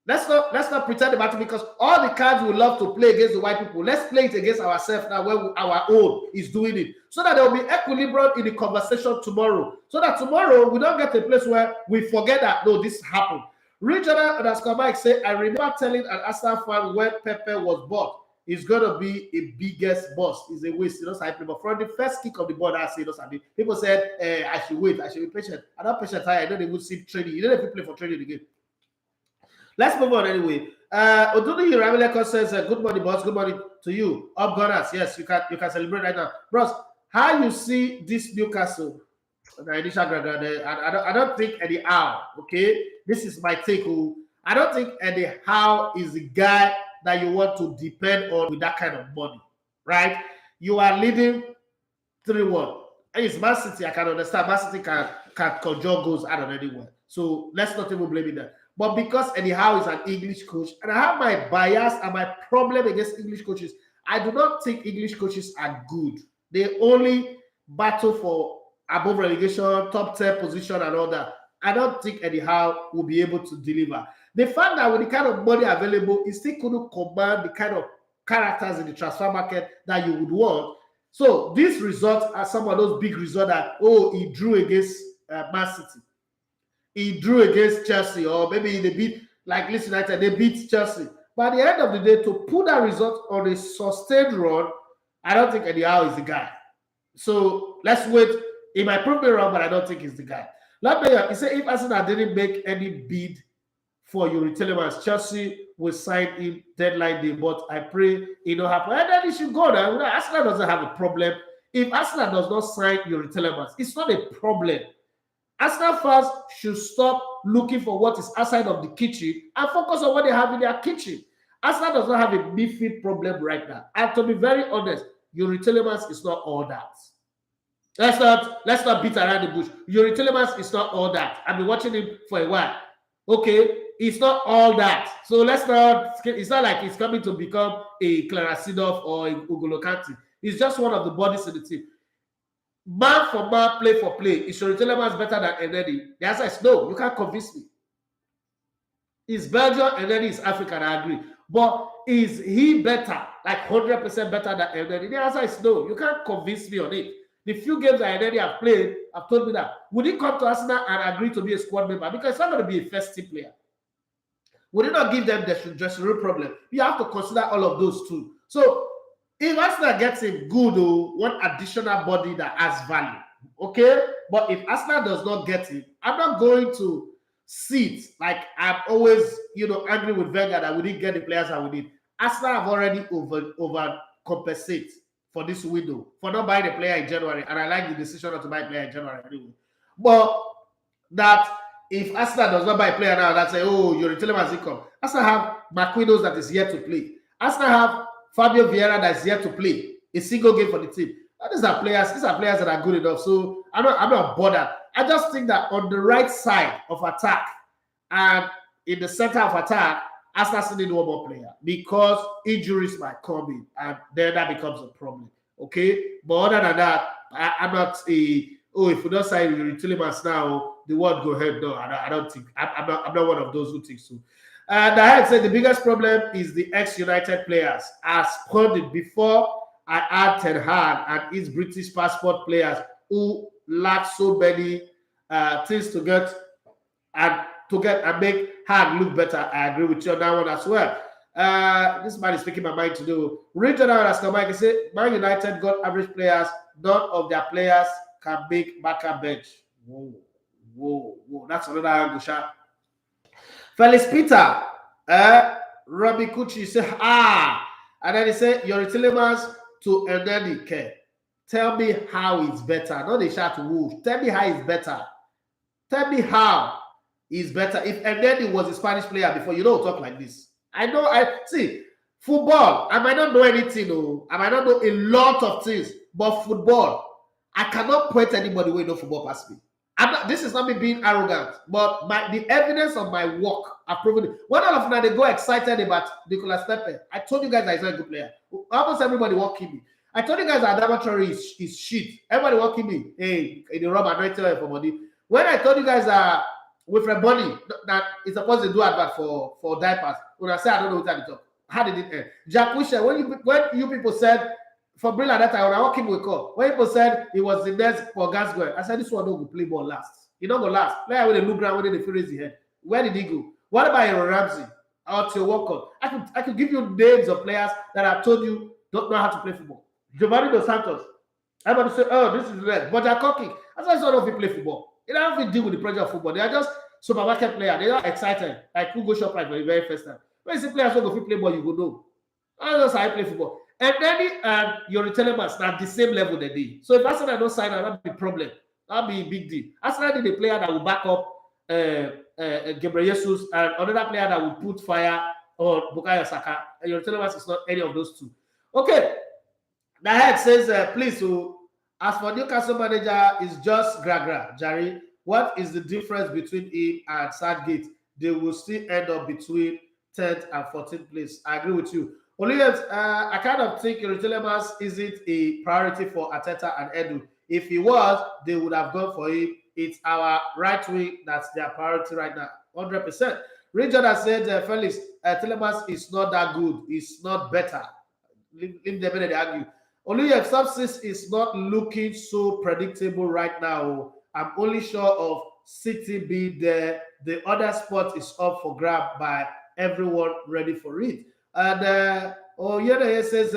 Let's not pretend about it, because all the cards we love to play against the white people. Let's play it against ourselves now when our own is doing it, so that there will be equilibrium in the conversation tomorrow. So that tomorrow we don't get to a place where we forget that no, this happened. Regional underscore Mike say, I remember telling an Arsenal fan when Pepe was bought, he's gonna be a biggest boss. It's a waste, but from the first kick of the ball, I say people said I should wait, I should be patient. I'm not patient. I don't even see training. You don't even play for training again. Let's move on anyway. Oduni Hiramileko says, good morning, boss. Good morning to you. Up Gunners. Yes, you can celebrate right now. Bros, how you see this Newcastle? I don't think Eddie Howe, okay? This is my take. I don't think Eddie Howe is the guy that you want to depend on with that kind of money, right? You are leading 3-1. And it's Man City, I can understand. Man City can conjure goals out of anywhere. So let's not even blame it there. But because Eddie Howe is an English coach, and I have my bias and my problem against English coaches, I do not think English coaches are good. They only battle for above relegation, top 10 position and all that. I don't think Eddie Howe will be able to deliver. The fact that with the kind of money available, he still couldn't command the kind of characters in the transfer market that you would want. So these results are some of those big results that, he drew against Man City. He drew against Chelsea, or maybe they beat, like Leeds United, they beat Chelsea. But at the end of the day, to put that result on a sustained run, I don't think Eddie Howe is the guy. So let's wait. He might prove me wrong, but I don't think he's the guy. He said if Arsenal didn't make any bid for Yuri Telemans, Chelsea will sign him deadline day, but I pray it don't happen. And then he should go now. Arsenal doesn't have a problem. If Arsenal does not sign Yuri Telemans, it's not a problem. Arsenal fans should stop looking for what is outside of the kitchen and focus on what they have in their kitchen. Arsenal does not have a midfield problem right now. And to be very honest, Yuri Telemans is not all that. Let's not beat around the bush. Yuri Telemans is not all that. I've been watching him for a while. Okay, it's not all that. So it's not like he's coming to become a Clarence Seedorf or a N'Golo Kante. He's just one of the bodies in the team. Man for man, play for play. Is Youri Tielemans better than Antony? The answer is no. You can't convince me. Is Belgium and then is African, I agree. But is he better, like 100% better than Antony? The answer is no. You can't convince me on it. The few games that Antony have played have told me that. Would he come to Arsenal and agree to be a squad member? Because it's not going to be a first team player. Would he not give them the dressing room problem? You have to consider all of those too. So if Arsenal gets a good one additional body that has value, okay? But if Arsenal does not get it, I'm not going to sit like I'm always, angry with Wenger that we didn't get the players that we need. Arsenal have already over compensate for this window for not buying a player in January, and I like the decision not to buy a player in January anyway. But that if Arsenal does not buy a player now, that's say, oh, Youri Tielemans income. Arsenal have Marquinhos that is yet to play. Arsenal have Fabio Vieira that is yet to play a single game for the team. These are players that are good enough. So I'm not bothered. I just think that on the right side of attack and in the center of attack, Arsenal still need one more player because injuries might come in and then that becomes a problem. Okay? But other than that, I'm not if we don't sign Youri Tielemans now, the world go ahead. No, I don't think. I'm not one of those who think so. And I had said the biggest problem is the ex-United players. As quoted before, I add Ten Hag and his British passport players who lack so many things to get and make Hag look better. I agree with you on that one as well. This man is speaking my mind to do. Regional as Mike said, Man United got average players. None of their players can make backup bench. Whoa. That's another angle shot. Felix Peter, Robbie Kuchi said, and then he said, Youri Tielemans to Antony. Tell me how it's better. Not the shot to Wolf. Tell me how it's better. Tell me how it's better. If Antony was a Spanish player before, you don't talk like this. I see football. I might not know anything, I might not know a lot of things, but football, I cannot point anybody who knows football past me. This is not me being arrogant, but the evidence of my work have proven it. When all of them they go excited about Nicolas Pepe, I told you guys that he's not a good player. Almost everybody walking me. I told you guys that dormitory is shit. Everybody walking me. Hey, in the rub anointing oil for money. When I told you guys that with a body that is supposed to do advert for diapers, when I said I don't know what to talk, how did it end? Jack Wisher, when you people said for Brilla that time, when I walk him with call, when people said he was the next for Gascoigne, I said this one don't go play ball last. He don't go last. Player with a look ground when they feel raise the head. Where did he go? What about Aaron Ramsey? Out to Walker? I could give you names of players that I've told you don't know how to play football. Giovanni Dos Santos. Everybody say, oh, this is the next. But they're talking. That's why I don't know if he play football. They don't have to deal with the pressure of football. They are just supermarket players. They're not excited. Like who go shop right for the very first time. When you see players who go play ball, you go know. That's how I play football. And then Youri Tielemans at the same level they did. So if Arsenal don't sign, that'll be a problem. That'll be a big deal. Arsenal need a player that will back up Gabriel Jesus and another player that will put fire on Bukayo Saka. And Youri Tielemans is not any of those two. Okay. The head says, please, so as for Newcastle manager, is just Gragra. Jerry, what is the difference between him and Southgate? They will still end up between 10th and 14th place. I agree with you. Olivier, I kind of think Youri Tielemans isn't a priority for Arteta and Edu. If he was, they would have gone for him. It's our right wing that's their priority right now, 100%. Richard has said, Felix, Tielemans is not that good. It's not better. Leave them in the argue. Olivier, substance is not looking so predictable right now. I'm only sure of City being there. The other spot is up for grab by everyone ready for it. And Oyeda says,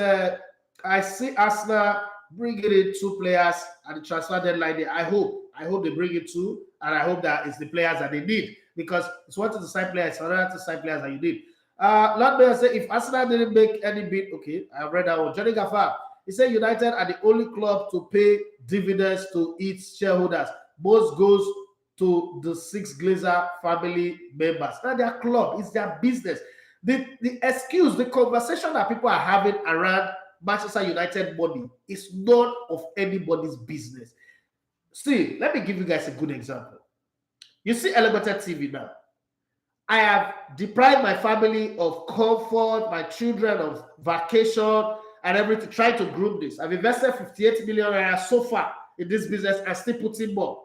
I see Arsenal bringing in two players at the transfer deadline day. I hope they bring in two, and I hope that it's the players that they need, because it's one to sign players, it's another to sign players that you need. Lord Mayor said, if Arsenal didn't make any bid, okay, I read that one. Johnny Gaffar, he said United are the only club to pay dividends to its shareholders. Most goes to the six Glazer family members. Now their club, it's their business. The excuse, the conversation that people are having around Manchester United money is none of anybody's business. See, let me give you guys a good example. You see Elevated TV now. I have deprived my family of comfort, my children of vacation. and everything, trying to groom this. I've invested 58 million so far in this business and still putting more.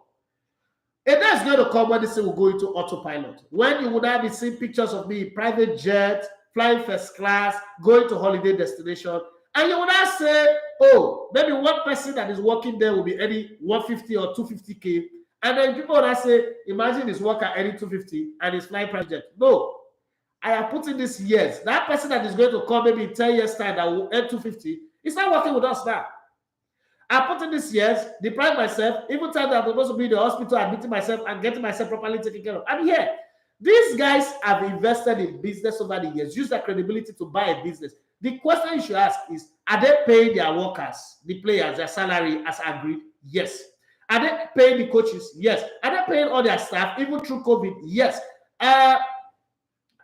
And that's going to come when this thing will go into autopilot. When you would have been seeing pictures of me in private jet, flying first class, going to holiday destination, and you would not say, oh, maybe one person that is working there will be earning 150 or 250K. And then people would not say, imagine his worker earning 250 and he's flying private jet. No. I am putting this years. That person that is going to come maybe in 10 years' time that will earn 250, it's not working with us now. I put in this years, deprive myself, even time that I'm supposed to be in the hospital, admitting myself and getting myself properly taken care of. I'm here. These guys have invested in business over the years, use their credibility to buy a business. The question you should ask is, are they paying their workers, the players, their salary as agreed? Yes. Are they paying the coaches? Yes. Are they paying all their staff, even through COVID? Yes.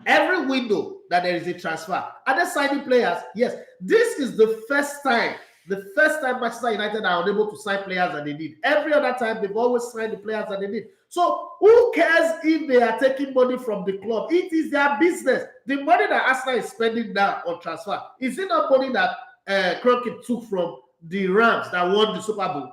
Every window that there is a transfer, are they signing players? Yes. This is the first time Manchester United are unable to sign players that they need. Every other time, they've always signed the players that they need. So who cares if they are taking money from the club? It is their business. The money that Arsenal is spending now on transfer, is it not money that Kraan took from the Rams that won the Super Bowl?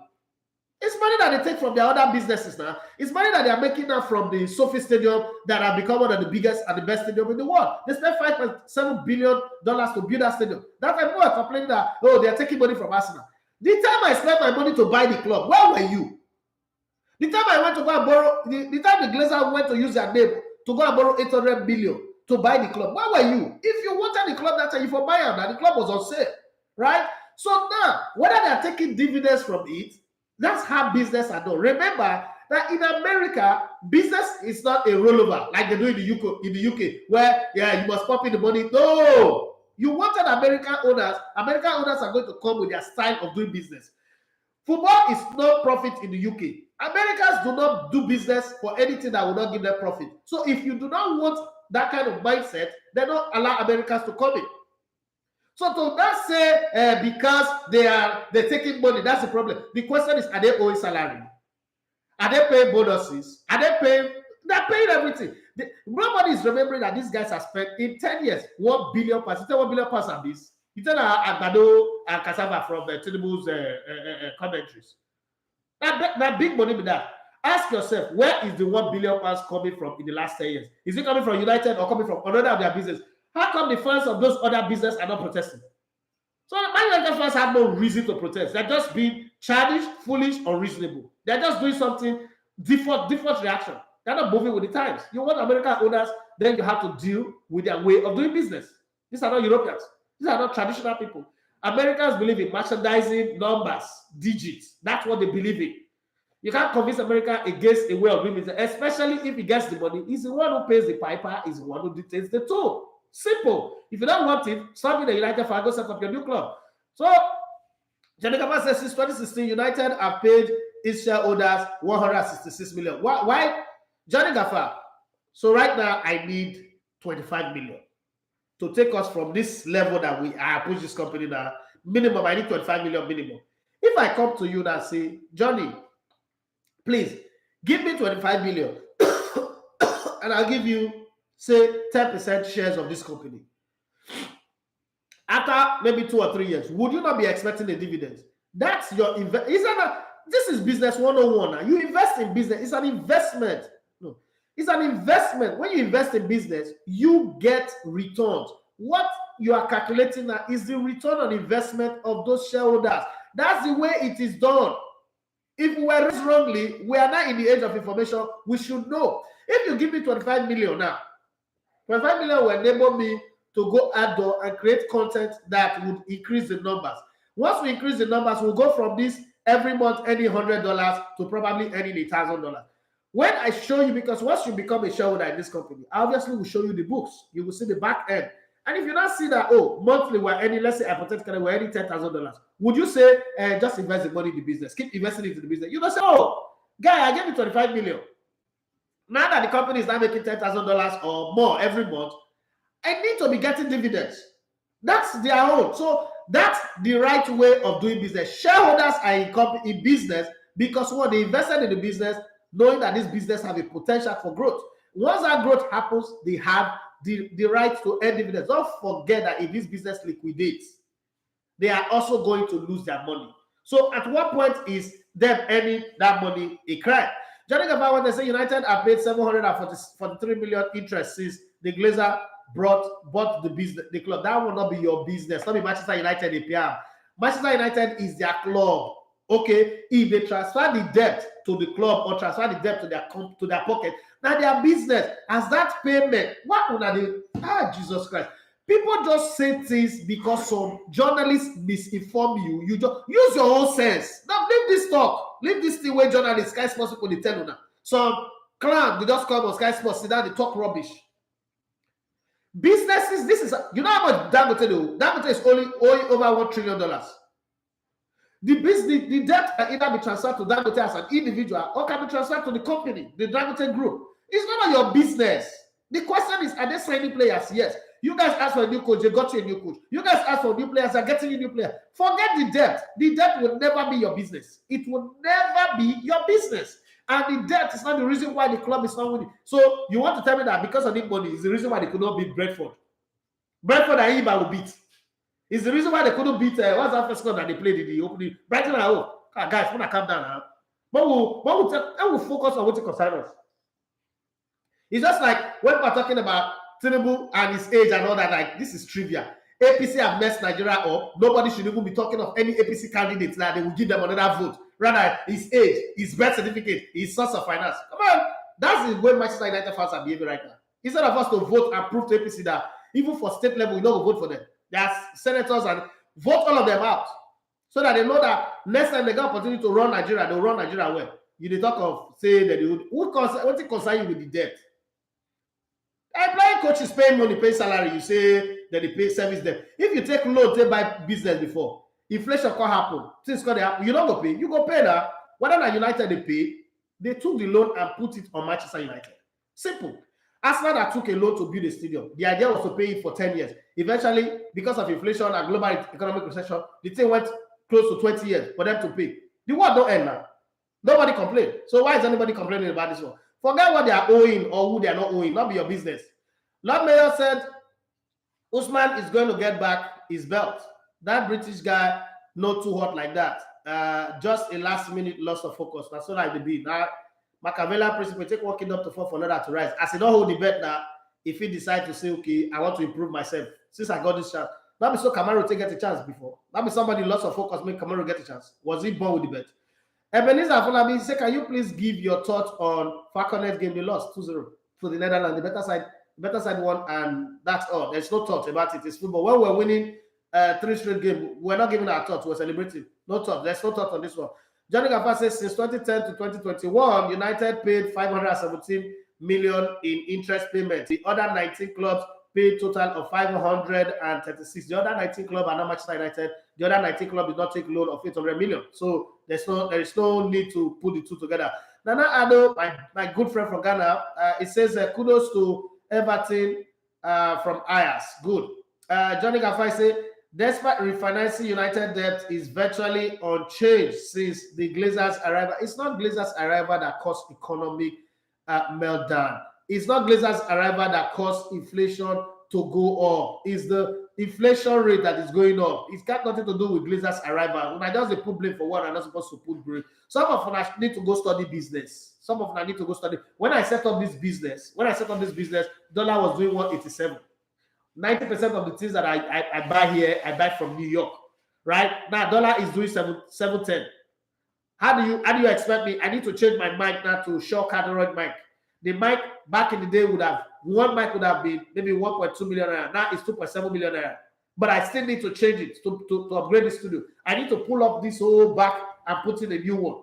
It's money that they take from their other businesses now. It's money that they are making now from the Sophie Stadium that have become one of the biggest and the best stadium in the world. They spent $5.7 billion to build that stadium. That's why people are complaining that, oh, they are taking money from Arsenal. The time I spent my money to buy the club, where were you? The time I went to go and borrow, the time the Glazers went to use their name to go and borrow 800 million to buy the club, where were you? If you wanted the club that time, you for buy it, and the club was on sale, right? So now, whether they are taking dividends from it, that's how business are done. Remember that in America, business is not a rollover like they do in the UK, where you must pump in the money. No, you wanted American owners. American owners are going to come with their style of doing business. Football is no profit in the UK. Americans do not do business for anything that will not give them profit. So if you do not want that kind of mindset, they don't allow Americans to come in. So to not say because they're taking money, that's the problem. The question is, are they owing salary? Are they paying bonuses? Are they paying? They're paying everything. Nobody is remembering that these guys have spent in 10 years £1 billion. You tell £1 billion on this. You tell Agbado and Cassava from Tinubu's commentaries. That big money with that. Ask yourself, where is the £1 billion coming from in the last 10 years? Is it coming from United or coming from another of their business? How come the fans of those other businesses are not protesting? So Man United fans have no reason to protest. They're just being childish, foolish, unreasonable. They're just doing something default reaction. They're not moving with the times. You want American owners, then you have to deal with their way of doing business. These are not Europeans. These are not traditional people. Americans believe in merchandising, numbers, digits. That's what they believe in. You can't convince America against a way of doing business, especially if he gets the money. He's the one who pays the piper, he's the one who dictates the tool. Simple. If you don't want it, stop being the United fan, go set up your new club. So, Johnny Gakpo says since 2016, United have paid its shareholders 166 million. Why? Johnny Gakpo. So right now, I need 25 million to take us from this level that I push this company now. Minimum, I need 25 million minimum. If I come to you and say, Johnny, please give me 25 million and I'll give you, say, 10% shares of this company. After maybe 2 or 3 years, would you not be expecting a dividend? That's your investment. This is business 101 now. You invest in business. It's an investment. No, it's an investment. When you invest in business, you get returns. What you are calculating now is the return on investment of those shareholders. That's the way it is done. If we were raised wrongly, we are not in the age of information. We should know. If you give me 25 million now, 25 million will enable me to go outdoor and create content that would increase the numbers. Once we increase the numbers, we'll go from this every month earning $100 to probably earning $1,000. When I show you, because once you become a shareholder in this company, I obviously will show you the books. You will see the back end. And if you not see that, oh, monthly we're earning, let's say hypothetically we're earning $10,000, would you say, just invest the money in the business, keep investing into the business? You don't say, oh, guy, I gave you 25 million. Now that the company is now making $10,000 or more every month, I need to be getting dividends. That's their own. So that's the right way of doing business. Shareholders are in business because what they invested in the business, knowing that this business has a potential for growth. Once that growth happens, they have the right to earn dividends. Don't forget that if this business liquidates, they are also going to lose their money. So at what point is them earning that money a crime? Johnny Gakpo, when they say United have paid 743 million interest since the Glazer bought the club. That will not be your business. Not be Manchester United APR. Manchester United is their club. Okay, if they transfer the debt to the club or transfer the debt to their pocket, now their business. As that payment, what would they? Jesus Christ. People just say things because some journalists misinform you. You just use your own sense. Now leave this talk. Leave this thing where journalists, Sky Sports people, they tell you now. Some Kraan, they just come on Sky Sports, sit down, they talk rubbish. Businesses, this is, you know how much Dangote do? Dangote is only over $1 trillion. The debt can either be transferred to Dangote as an individual or can be transferred to the company, the Dangote group. It's none of your business. The question is, are they signing players? Yes. You guys ask for a new coach, they got you a new coach. You guys ask for new players, they're getting you new players. Forget the debt. The debt will never be your business. It will never be your business. And the debt is not the reason why the club is not winning. So you want to tell me that because of the money is the reason why they could not beat Brentford. Brentford and Iba will beat. It's the reason why they couldn't beat what's that first club that they played in the opening. Brighton and home. Guys, when I calm down now. But we'll focus on what to concern us. It's just like when we're talking about Tinubu and his age and all that, like this is trivia. APC have messed Nigeria up. Nobody should even be talking of any APC candidates that they will give them another vote. Rather, his age, his birth certificate, his source of finance. Come on. That's the way Manchester United fans are behaving right now. Instead of us to vote and prove to APC that even for state level, we don't vote for them. There's senators and vote all of them out. So that they know that next time they get opportunity to run Nigeria, they'll run Nigeria well. You talk of saying that they would, what it concern you with the debt? Employing coaches paying money, pay salary, you say that they pay service them. If you take loan, they buy business before, inflation can happen, things can happen, you don't go pay, you go pay now. Whether na United they pay, they took the loan and put it on Manchester United. Simple. Arsenal that took a loan to build a stadium. The idea was to pay it for 10 years. Eventually, because of inflation and global economic recession, the thing went close to 20 years for them to pay. The war don't end now. Nobody complained. So why is anybody complaining about this one? Forget what they are owing or who they are not owing. Not be your business. Lord Mayor said Usman is going to get back his belt. That British guy, not too hot like that. Just a last-minute loss of focus. That's all I be. Now, Machiavellian principle, take one kingdom to fall for another to rise. As he don't hold the bet now, if he decide to say, okay, I want to improve myself, since I got this chance, not be so Cameroon take get a chance before. Not be somebody lost of focus, make Cameroon get a chance. Was he born with the bet? Ebenezer Afolabi say, can you please give your thoughts on Falconet game? They lost 2-0 to the Netherlands. The better side won, and that's all. There's no thought about it. It's football. When we're winning 3 straight games, we're not giving our thoughts. We're celebrating. No thought. There's no thought on this one. Johnny Gakpo says, since 2010 to 2021, United paid 517 million in interest payment. The other 19 clubs paid total of 536. The other 19 clubs are not Manchester United. The other 19 clubs did not take loan of 800 million. So there is no need to put the two together. Nana Ado, my good friend from Ghana, it says kudos to Everton from Ajax. Good. Johnny Gakpo says, despite refinancing United debt is virtually unchanged since the Glazers' arrival. It's not Glazers' arrival that caused economic meltdown. It's not Glazers' arrival that caused inflation to go up. It's the inflation rate that is going up. It's got nothing to do with Glazers' arrival. When I just put blame for what I'm not supposed to put blame. Some of them need to go study business. Some of them need to go study. When I set up this business, dollar was doing 187. 90% of the things that I buy here, I buy from New York. Right? Now dollar is doing 710. How do you expect me? I need to change my mic now to Shaw Caderoid mic. The mic back in the day one mic would have been maybe 1.2 million naira. Now it's 2.7 million naira. But I still need to change it to upgrade the studio. I need to pull up this whole back and put in a new one.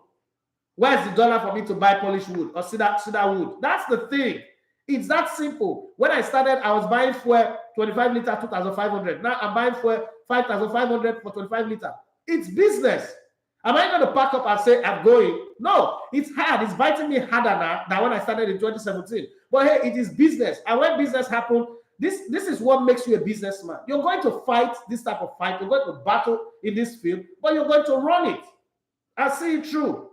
Where's the dollar for me to buy polished wood or cedar wood? That's the thing. It's that simple. When I started, I was buying fuel 25 liter, 2,500. Now I'm buying fuel 5,500 for 25 liter. It's business. Am I going to pack up and say I'm going? No, it's hard. It's biting me harder now than when I started in 2017. But hey, it is business. And when business happens, this is what makes you a businessman. You're going to fight this type of fight. You're going to battle in this field, but you're going to run it. I see it through.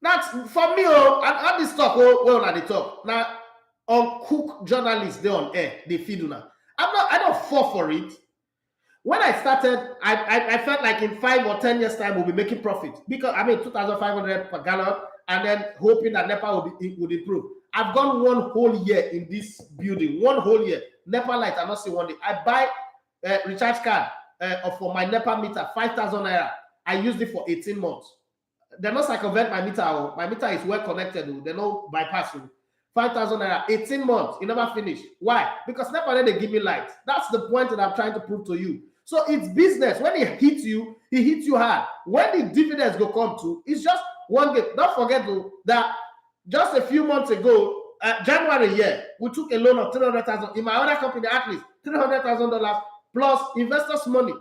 That's for me. And this talk, well, at the talk now, uncooked journalists, they're on air, they feed you now. I don't fall for it. When I started, I felt like in 5 or 10 years' time we'll be making profit because 2,500 per gallon, and then hoping that NEPA would improve. I've gone 1 whole year in this building, 1 whole year. NEPA light, I not see one day. I buy a recharge card for my NEPA meter, 5,000 naira. I used it for 18 months. They're not circumvent my meter. My meter is well connected. They don't bypass. 5,000 naira, 18 months. You never finish. Why? Because NEPA they give me light. That's the point that I'm trying to prove to you. So it's business. When he hits you hard. When the dividends go come to, it's just one game. Don't forget though, that just a few months ago, January year, we took a loan of 300,000 in my other company, at least $300,000 plus investors' money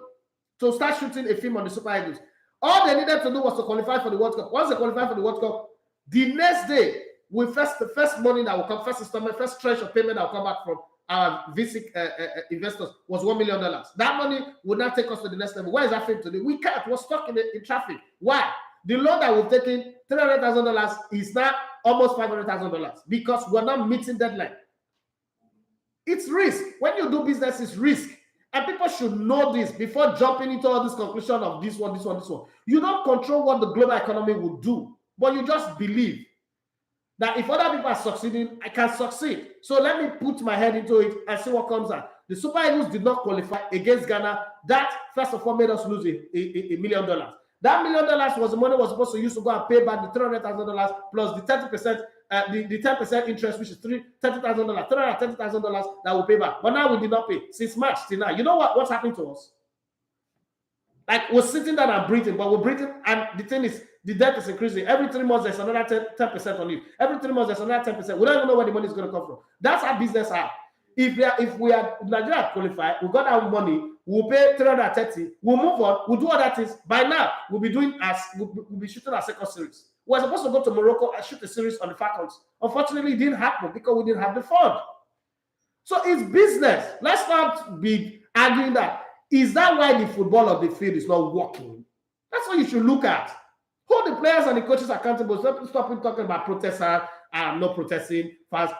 to start shooting a film on the Super Eagles. All they needed to do was to qualify for the World Cup. Once they qualified for the World Cup, the next day, the first money that will come, first installment, first tranche of payment that will come back from our VC investors was $1 million. That money would not take us to the next level. Where is that film today? We can't. We're stuck in traffic. Why? The loan that we've taken, $300,000, is now almost $500,000 because we're not meeting deadline. It's risk. When you do business, it's risk. And people should know this before jumping into all this conclusion of this one. You don't control what the global economy will do, but you just believe that if other people are succeeding, I can succeed. So let me put my head into it and see what comes out. The Super Eagles did not qualify against Ghana. That, first of all, made us lose $1 million. That $1 million was the money was supposed to use to go and pay back the $300,000 plus the 30%, the 10% interest, which is $30,000, $330,000 that we pay back. But now we did not pay since March till now. You know what's happening to us? Like, we're sitting down and breathing, but we're breathing, and the thing is, the debt is increasing. Every 3 months, there's another 10% on it. Every 3 months, there's another 10%. We don't even know where the money is going to come from. That's how business are. If Nigeria qualified, we got our money, we'll pay 330, we'll move on, we'll do other things. By now, we'll be shooting our second series. We're supposed to go to Morocco and shoot a series on the Falcons. Unfortunately, it didn't happen because we didn't have the fund. So it's business. Let's not be arguing that. Is that why the football of the field is not working? That's what you should look at. Hold the players and the coaches accountable. Stop talking about protesters. I'm not protesting. Fans,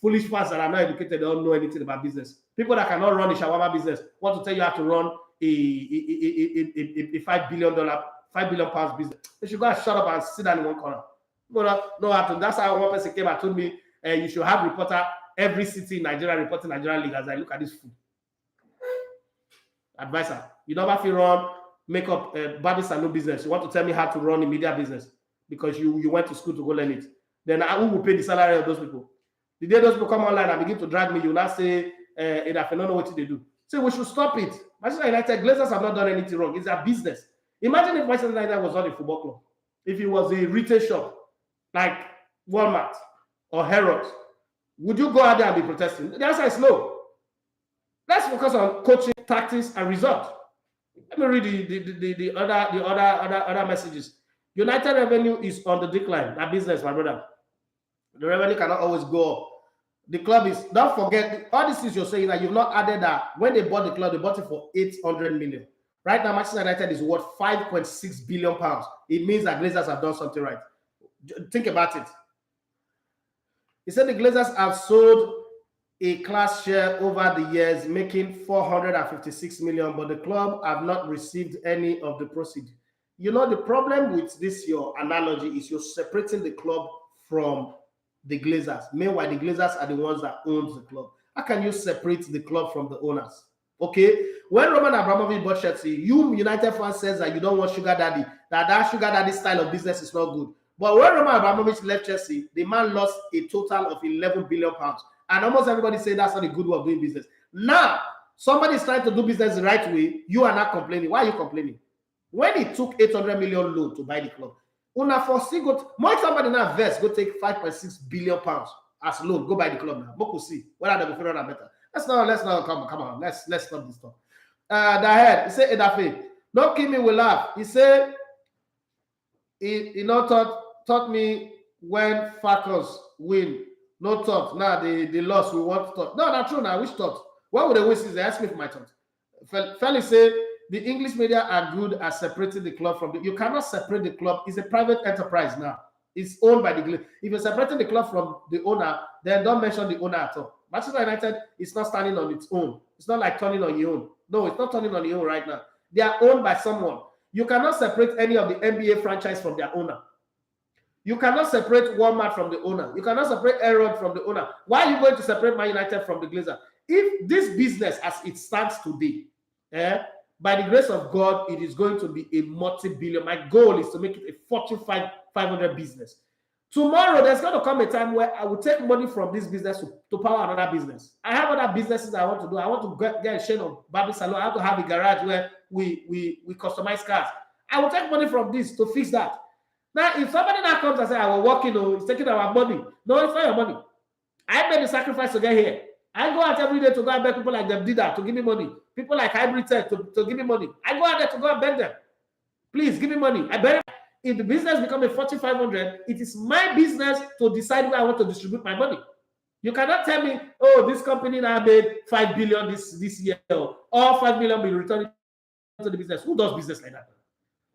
foolish fans that are not educated, they don't know anything about business. People that cannot run a shawarma business want to tell you how to run a $5 billion pounds business. They should go and shut up and sit down in one corner. No, that's how one person came and told me you should have reporter every city in Nigeria reporting Nigerian league. As I look at this food. Advisor, you never feel run makeup Barbie salon business. You want to tell me how to run a media business because you went to school to go learn it. Then who will pay the salary of those people? The day those people come online and begin to drag me, you now say, if I don't know what they do. So we should stop it. Manchester United, Glazers have not done anything wrong. It's their business. Imagine if Manchester United was not a football club. If it was a retail shop like Walmart or Harrods, would you go out there and be protesting? The answer is no. Let's focus on coaching, tactics, and result. Let me read the other messages. United revenue is on the decline. That business, my brother. The revenue cannot always go up. The club is, don't forget, all these things you're saying that you've not added that when they bought the club, they bought it for 800 million. Right now, Manchester United is worth 5.6 billion pounds. It means that Glazers have done something right. Think about it. He said the Glazers have sold a class share over the years, making 456 million, but the club have not received any of the proceeds. You know, the problem with this, your analogy, is you're separating the club from the Glazers. Meanwhile, the Glazers are the ones that own the club. How can you separate the club from the owners? Okay? When Roman Abramovich bought Chelsea, you United fans says that you don't want sugar daddy, that sugar daddy style of business is not good. But when Roman Abramovich left Chelsea, the man lost a total of 11 billion pounds. And almost everybody say that's not a good way of doing business. Now, somebody is trying to do business the right way. You are not complaining. Why are you complaining? When he took 800 million loan to buy the club, una foresee more somebody now vest go take 5.6 billion pounds as loan, go buy the club now. Moko see whether they go figure out better. Let's not come on. Let's stop this talk. The head, he said Edafe, no kill me will laugh. He said he not taught me when Falcons win. No thought. Now they lost. We want thought. No, not true. Now which thought? What would they win since they asked me for my thought? Felix said the English media are good at separating the club from the. You cannot separate the club. It's a private enterprise now. It's owned by the. If you're separating the club from the owner, then don't mention the owner at all. Manchester United is not standing on its own. It's not like turning on your own. No, it's not turning on your own right now. They are owned by someone. You cannot separate any of the NBA franchise from their owner. You cannot separate Walmart from the owner. You cannot separate Aeron from the owner. Why are you going to separate Man United from the Glazer? If this business, as it stands today, by the grace of God, it is going to be a multi-billion. My goal is to make it a Fortune 500 business. Tomorrow, there's going to come a time where I will take money from this business to power another business. I have other businesses I want to do. I want to get a chain of Barbie Salon. I have to have a garage where we customize cars. I will take money from this to fix that. Now, if somebody now comes and says, I will walk in, it's taking our money. No, it's not your money. I made the sacrifice to get here. I go out every day to go and beg people like them did that to give me money. People like Hybrid Tech to give me money. I go out there to go and beg them. Please give me money. I bet if the business becomes a 4,500, it is my business to decide where I want to distribute my money. You cannot tell me, oh, this company now made 5 billion this year, or 5 million will return to the business. Who does business like that?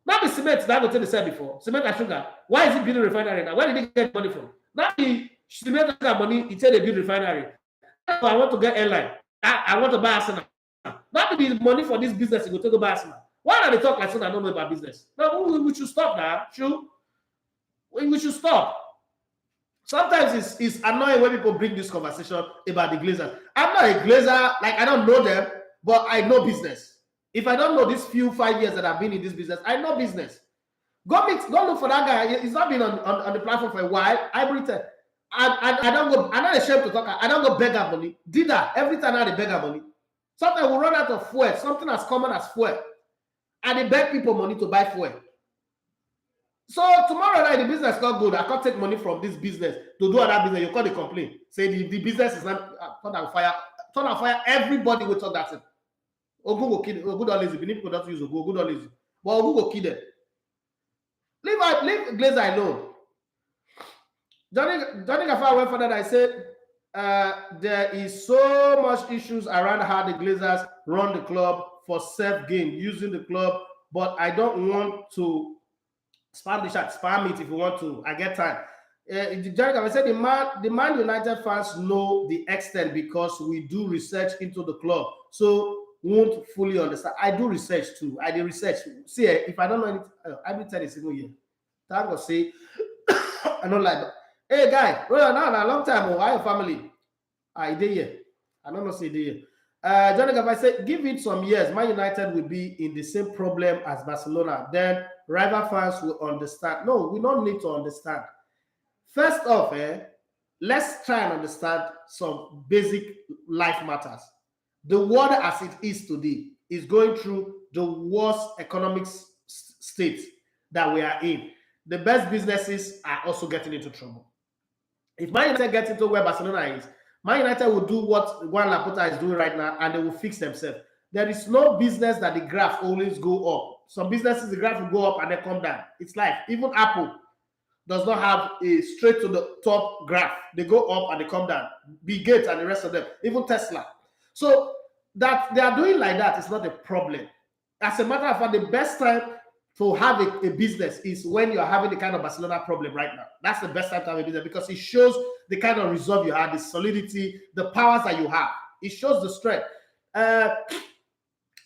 Not the cement that I said before. Cement and sugar. Why is it building refinery now? Where did he get money from? Not the cement and sugar money, he said they build refinery. So I want to get airline. I want to buy Arsenal. Not the money for this business, you go to go buy Arsenal. Why are they talk like someone I don't know about business? No, we should stop now. We should stop. Sometimes it's annoying when people bring this conversation about the Glazers. I'm not a Glazer, like I don't know them, but I know business. If I don't know these 5 years that I've been in this business, I know business. Go look for that guy. He's not been on the platform for a while. I don't go. I'm not ashamed to talk. I don't go beg her money. Did that every time I had to beg her money. Sometimes we run out of fuel. Something as common as fuel, and they beg people money to buy fuel. So tomorrow night the business not good. I can't take money from this business to do another business. You call the complaint. Say the business is not turn on fire. Turn on fire. Everybody will talk that thing. Ogu go kill. Ogu don't lazy. People don't use Ogu. Ogu don't lazy. But Ogu go kill them. Leave Glazer alone. Johnny Gakpo went further. I said there is so much issues around how the Glazers run the club for self-gain, using the club. But I don't want to spam the chat. Spam it if you want to. I get time. Johnny Gakpo said the Man United fans know the extent because we do research into the club, so won't fully understand. I do research too. I do research. See, if I don't know anything, I will tell you single year. Thank God say I don't like that. Hey guy, well now a long time. Why your family? I did here. I don't know say they here. Johnny Gakpo said, give it some years. Man United will be in the same problem as Barcelona. Then rival fans will understand. No, we don't need to understand. First off, let's try and understand some basic life matters. The world as it is today is going through the worst economic state that we are in. The best businesses are also getting into trouble. If Man United gets into where Barcelona is, Man United will do what Juan Laporta is doing right now, and they will fix themselves. There is no business that the graph always go up. Some businesses, the graph will go up and then come down. It's life. Even Apple does not have a straight to the top graph. They go up and they come down. Bill Gates and the rest of them, even Tesla. So that they are doing like that is not a problem. As a matter of fact, the best time to have a business is when you're having the kind of Barcelona problem right now. That's the best time to have a business because it shows the kind of resolve you have, the solidity, the powers that you have. It shows the strength.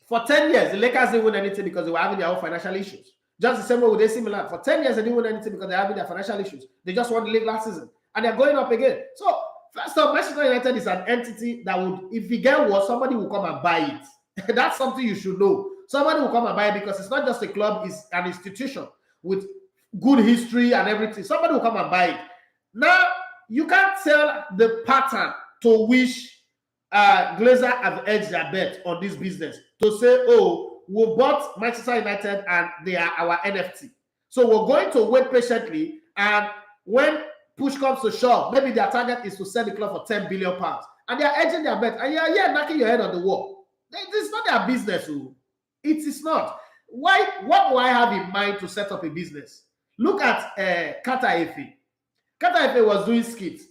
For 10 years, the Lakers didn't win anything because they were having their own financial issues. Just the same way with AC Milan. For 10 years, they didn't win anything because they're having their financial issues. They just won the league last season. And they're going up again. So, first off, Manchester United is an entity that would, if you get worse, somebody will come and buy it. That's something you should know. Somebody will come and buy it because it's not just a club, it's an institution with good history and everything. Somebody will come and buy it. Now, you can't tell the pattern to which Glazer have edged their bet on this business to say, oh, we bought Manchester United and they are our NFT. So we're going to wait patiently, and when push comes to shove, maybe their target is to sell the club for £10 billion. And they are edging their bet, and you're knocking your head on the wall. It's not their business. It is not. Why? What do I have in mind to set up a business? Look at Kata Efe. Kata Efe was doing skits.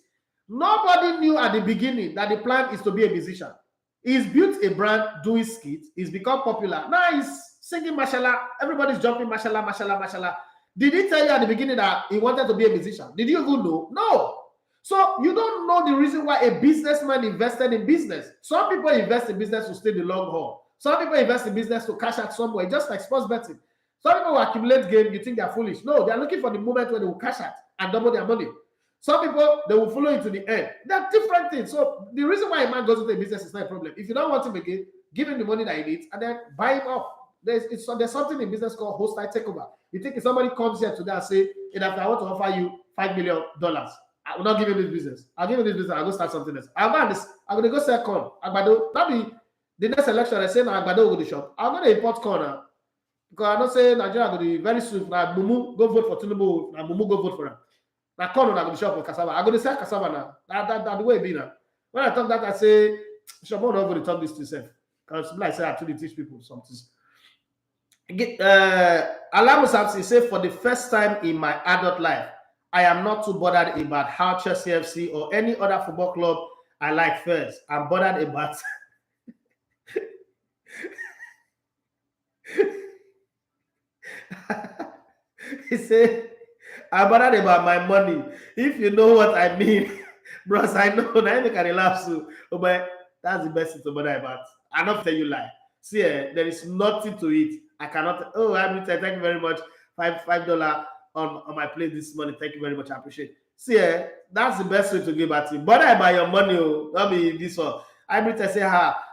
Nobody knew at the beginning that the plan is to be a musician. He's built a brand doing skits. He's become popular. Now he's singing mashallah. Everybody's jumping mashallah, mashallah, mashallah. Did he tell you at the beginning that he wanted to be a musician? Did you even know? No. So you don't know the reason why a businessman invested in business. Some people invest in business to stay the long haul. Some people invest in business to cash out somewhere, just like sports betting. Some people will accumulate game, you think they're foolish. No, they're looking for the moment where they will cash out and double their money. Some people, they will follow you to the end. They're different things. So the reason why a man goes into a business is not a problem. If you don't want him again, give him the money that he needs and then buy him up. There's something in business called hostile takeover. You think if somebody comes here today and say, if I want to offer you $5 million, I will not give you this business. I'll give you this business. I'll go start something else. I'm going to go sell corn. Agbado. That be the next election. I say, now Agbado will go to the shop. I'm going to import corn now. Because I don't say Nigeria will be very soon. Now, Mumu, go vote for Tinubu. Now, Mumu, go vote for him. Now, corn will go to the shop for cassava. I'm going to sell cassava now. That's the way it be now. When I talk that, I say, Shop will not go to talk this to yourself. Because like I say, I actually teach people something. Alamu Samson say, for the first time in my adult life, I am not too bothered about how Chelsea FC or any other football club I like first. I'm bothered about he said, I'm bothered about my money. If you know what I mean, bros, I know. Now I can relax too. But that's the best thing to bother about. I'm not tell you lie. See, there is nothing to it. I cannot. Oh, I'm thank you very much. $5 on my plate this morning. Thank you very much. I appreciate it. See, that's the best way to give at you. Bother about your money. Oh, not be this one. I say,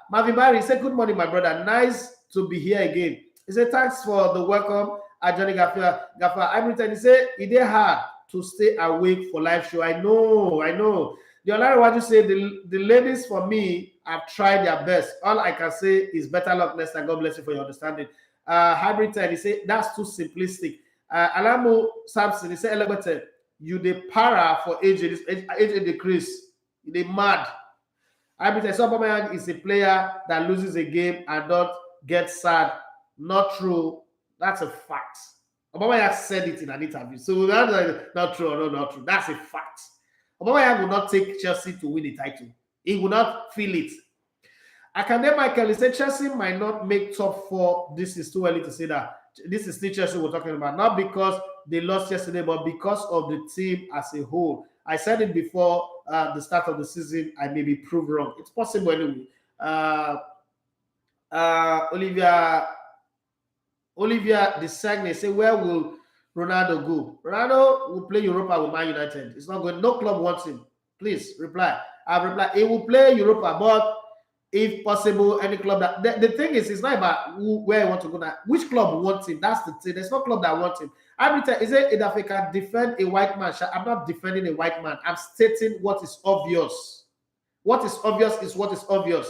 Marvin Barry, say, good morning, my brother. Nice to be here again. He said, thanks for the welcome. Johnny Gaffa. He said, it is hard to stay awake for live show. I know. The only one to say, the ladies for me have tried their best. All I can say is better luck next time. God bless you for your understanding. Hybrid 10, he said, that's too simplistic. Alamo Samson, he said, you the para for AJ decrease. They mad. Hybrid 10, Superman is a player that loses a game and don't get sad. Not true. That's a fact. Obama has said it in an interview. So that's not true or not true. That's a fact. Obama will not take Chelsea to win the title. He will not feel it. Akande Michael, he said Chelsea might not make top 4. This is too early to say that. This is still Chelsea we're talking about. Not because they lost yesterday, but because of the team as a whole. I said it before the start of the season. I may be proved wrong. It's possible anyway. Olivia Desagne say, where will Ronaldo go? Ronaldo will play Europa with Man United. It's not good. No club wants him. Please reply. I've replied. He will play Europa, but if possible, any club that the thing is, it's not about where he wants to go now. Which club wants him? That's the thing. There's no club that wants him. Every time, is it if I can defend a white man? I'm not defending a white man. I'm stating what is obvious. What is obvious is what is obvious.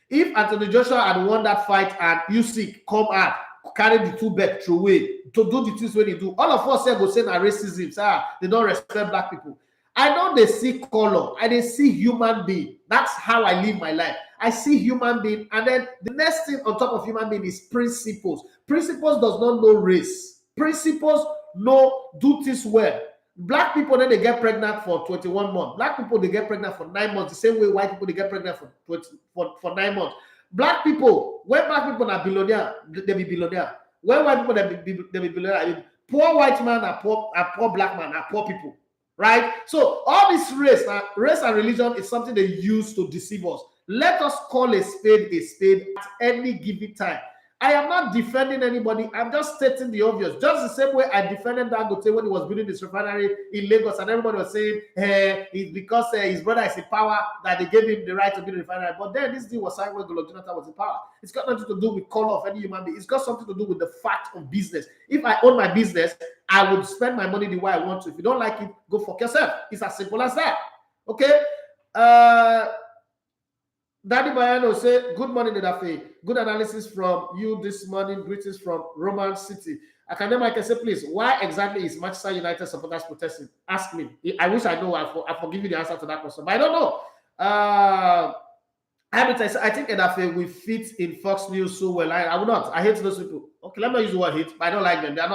If Anthony Joshua had won that fight and Usyk come out, carry the 2 bet through way to do the things when they do, all of us say go say na racism. They don't respect black people. I know they see color and they see human being. That's how I live my life. I see human being, and then the next thing on top of human being is principles. Principles does not know race. Principles know do things well. Black people, then they get pregnant for 21 months. Black people, they get pregnant for 9 months. The same way white people, they get pregnant for 9 months. Black people, when black people are billionaire, they be billionaire. When white people, they be billionaire. I mean, poor white man are poor black man are poor people. Right? So all this race and religion is something they use to deceive us. Let us call a spade at any given time. I am not defending anybody. I'm just stating the obvious. Just the same way I defended Dangote when he was building this refinery in Lagos, and everybody was saying, it's because his brother is in power that they gave him the right to build a refinery. But then this thing was signed when Jonathan was in power. It's got nothing to do with color of any human being. It's got something to do with the fact of business. If I own my business, I would spend my money the way I want to. If you don't like it, go fuck yourself. It's as simple as that. Okay? Daddy Bayano say, good morning, Edafe. Good analysis from you this morning. Greetings from Roman City. I can say, please, why exactly is Manchester United supporters protesting? Ask me. I wish I know. I forgive you the answer to that question, but I don't know. I think Edafe will fit in Fox News so well. I will not. I hate those people. Okay, let me use the word hate, but I don't like them. Their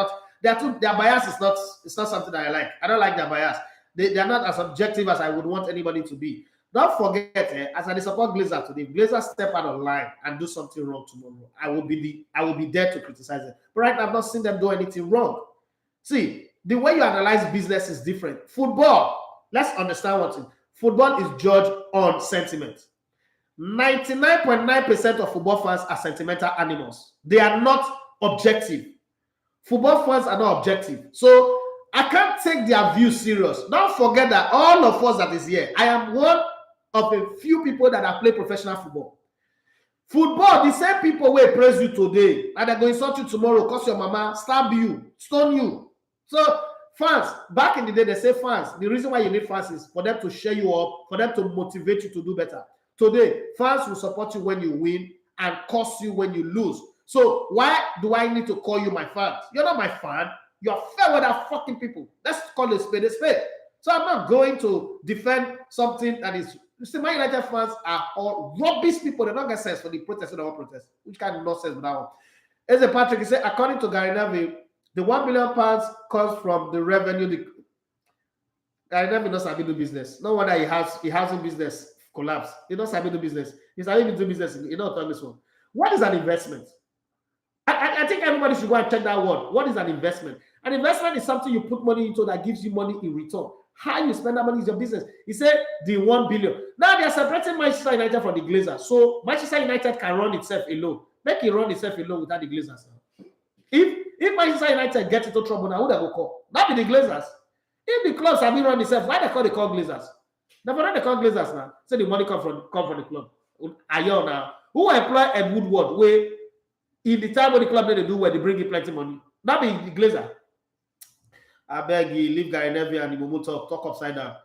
bias is not. It's not something that I like. I don't like their bias. They are not as objective as I would want anybody to be. Don't forget, as I support Glazer today, Glazer step out of line and do something wrong tomorrow. I will be there to criticize them. But right now, I've not seen them do anything wrong. See, the way you analyze business is different. Football, Let's understand one thing. Football is judged on sentiment. 99.9% of football fans are sentimental animals. They are not objective. Football fans are not objective. So I can't take their view serious. Don't forget that all of us that is here, I am one of a few people that have played professional football. Football, the same people will praise you today, and they're going to insult you tomorrow, curse your mama, stab you, stone you. So fans, back in the day, they say fans. The reason why you need fans is for them to cheer you up, for them to motivate you to do better. Today, fans will support you when you win and curse you when you lose. So why do I need to call you my fan? You're not my fan. You're fair with that fucking people. Let's call a spade a spade. So I'm not going to defend something that is. You see, My United fans are all rubbish people. They don't get sense for the protest or the protest. Which kind of nonsense with that one? As a Patrick, he said, according to Gary Neville, the £1 million comes from the revenue. Gary Neville knows how to do business. No wonder he has a business collapse. He knows how to do business. He's how to do business. You know, on this one. What is an investment? I think everybody should go and check that word. What is an investment? An investment is something you put money into that gives you money in return. How you spend that money is your business. He said the 1 billion. Now they are separating Manchester United from the Glazers. So Manchester United can run itself alone. Make it run itself alone without the Glazers. If Manchester United gets into trouble now, who they go call? Not be the Glazers. If the clubs have been run itself, why they call Glazers? Now for they call Glazers now. Say the money come from the club. Ayo now. Who employ Ed Woodward where in the time when the club they do where they bring in plenty money? Not be the Glazer. I beg you, leave Gary Neville and the Mumu talk upside down.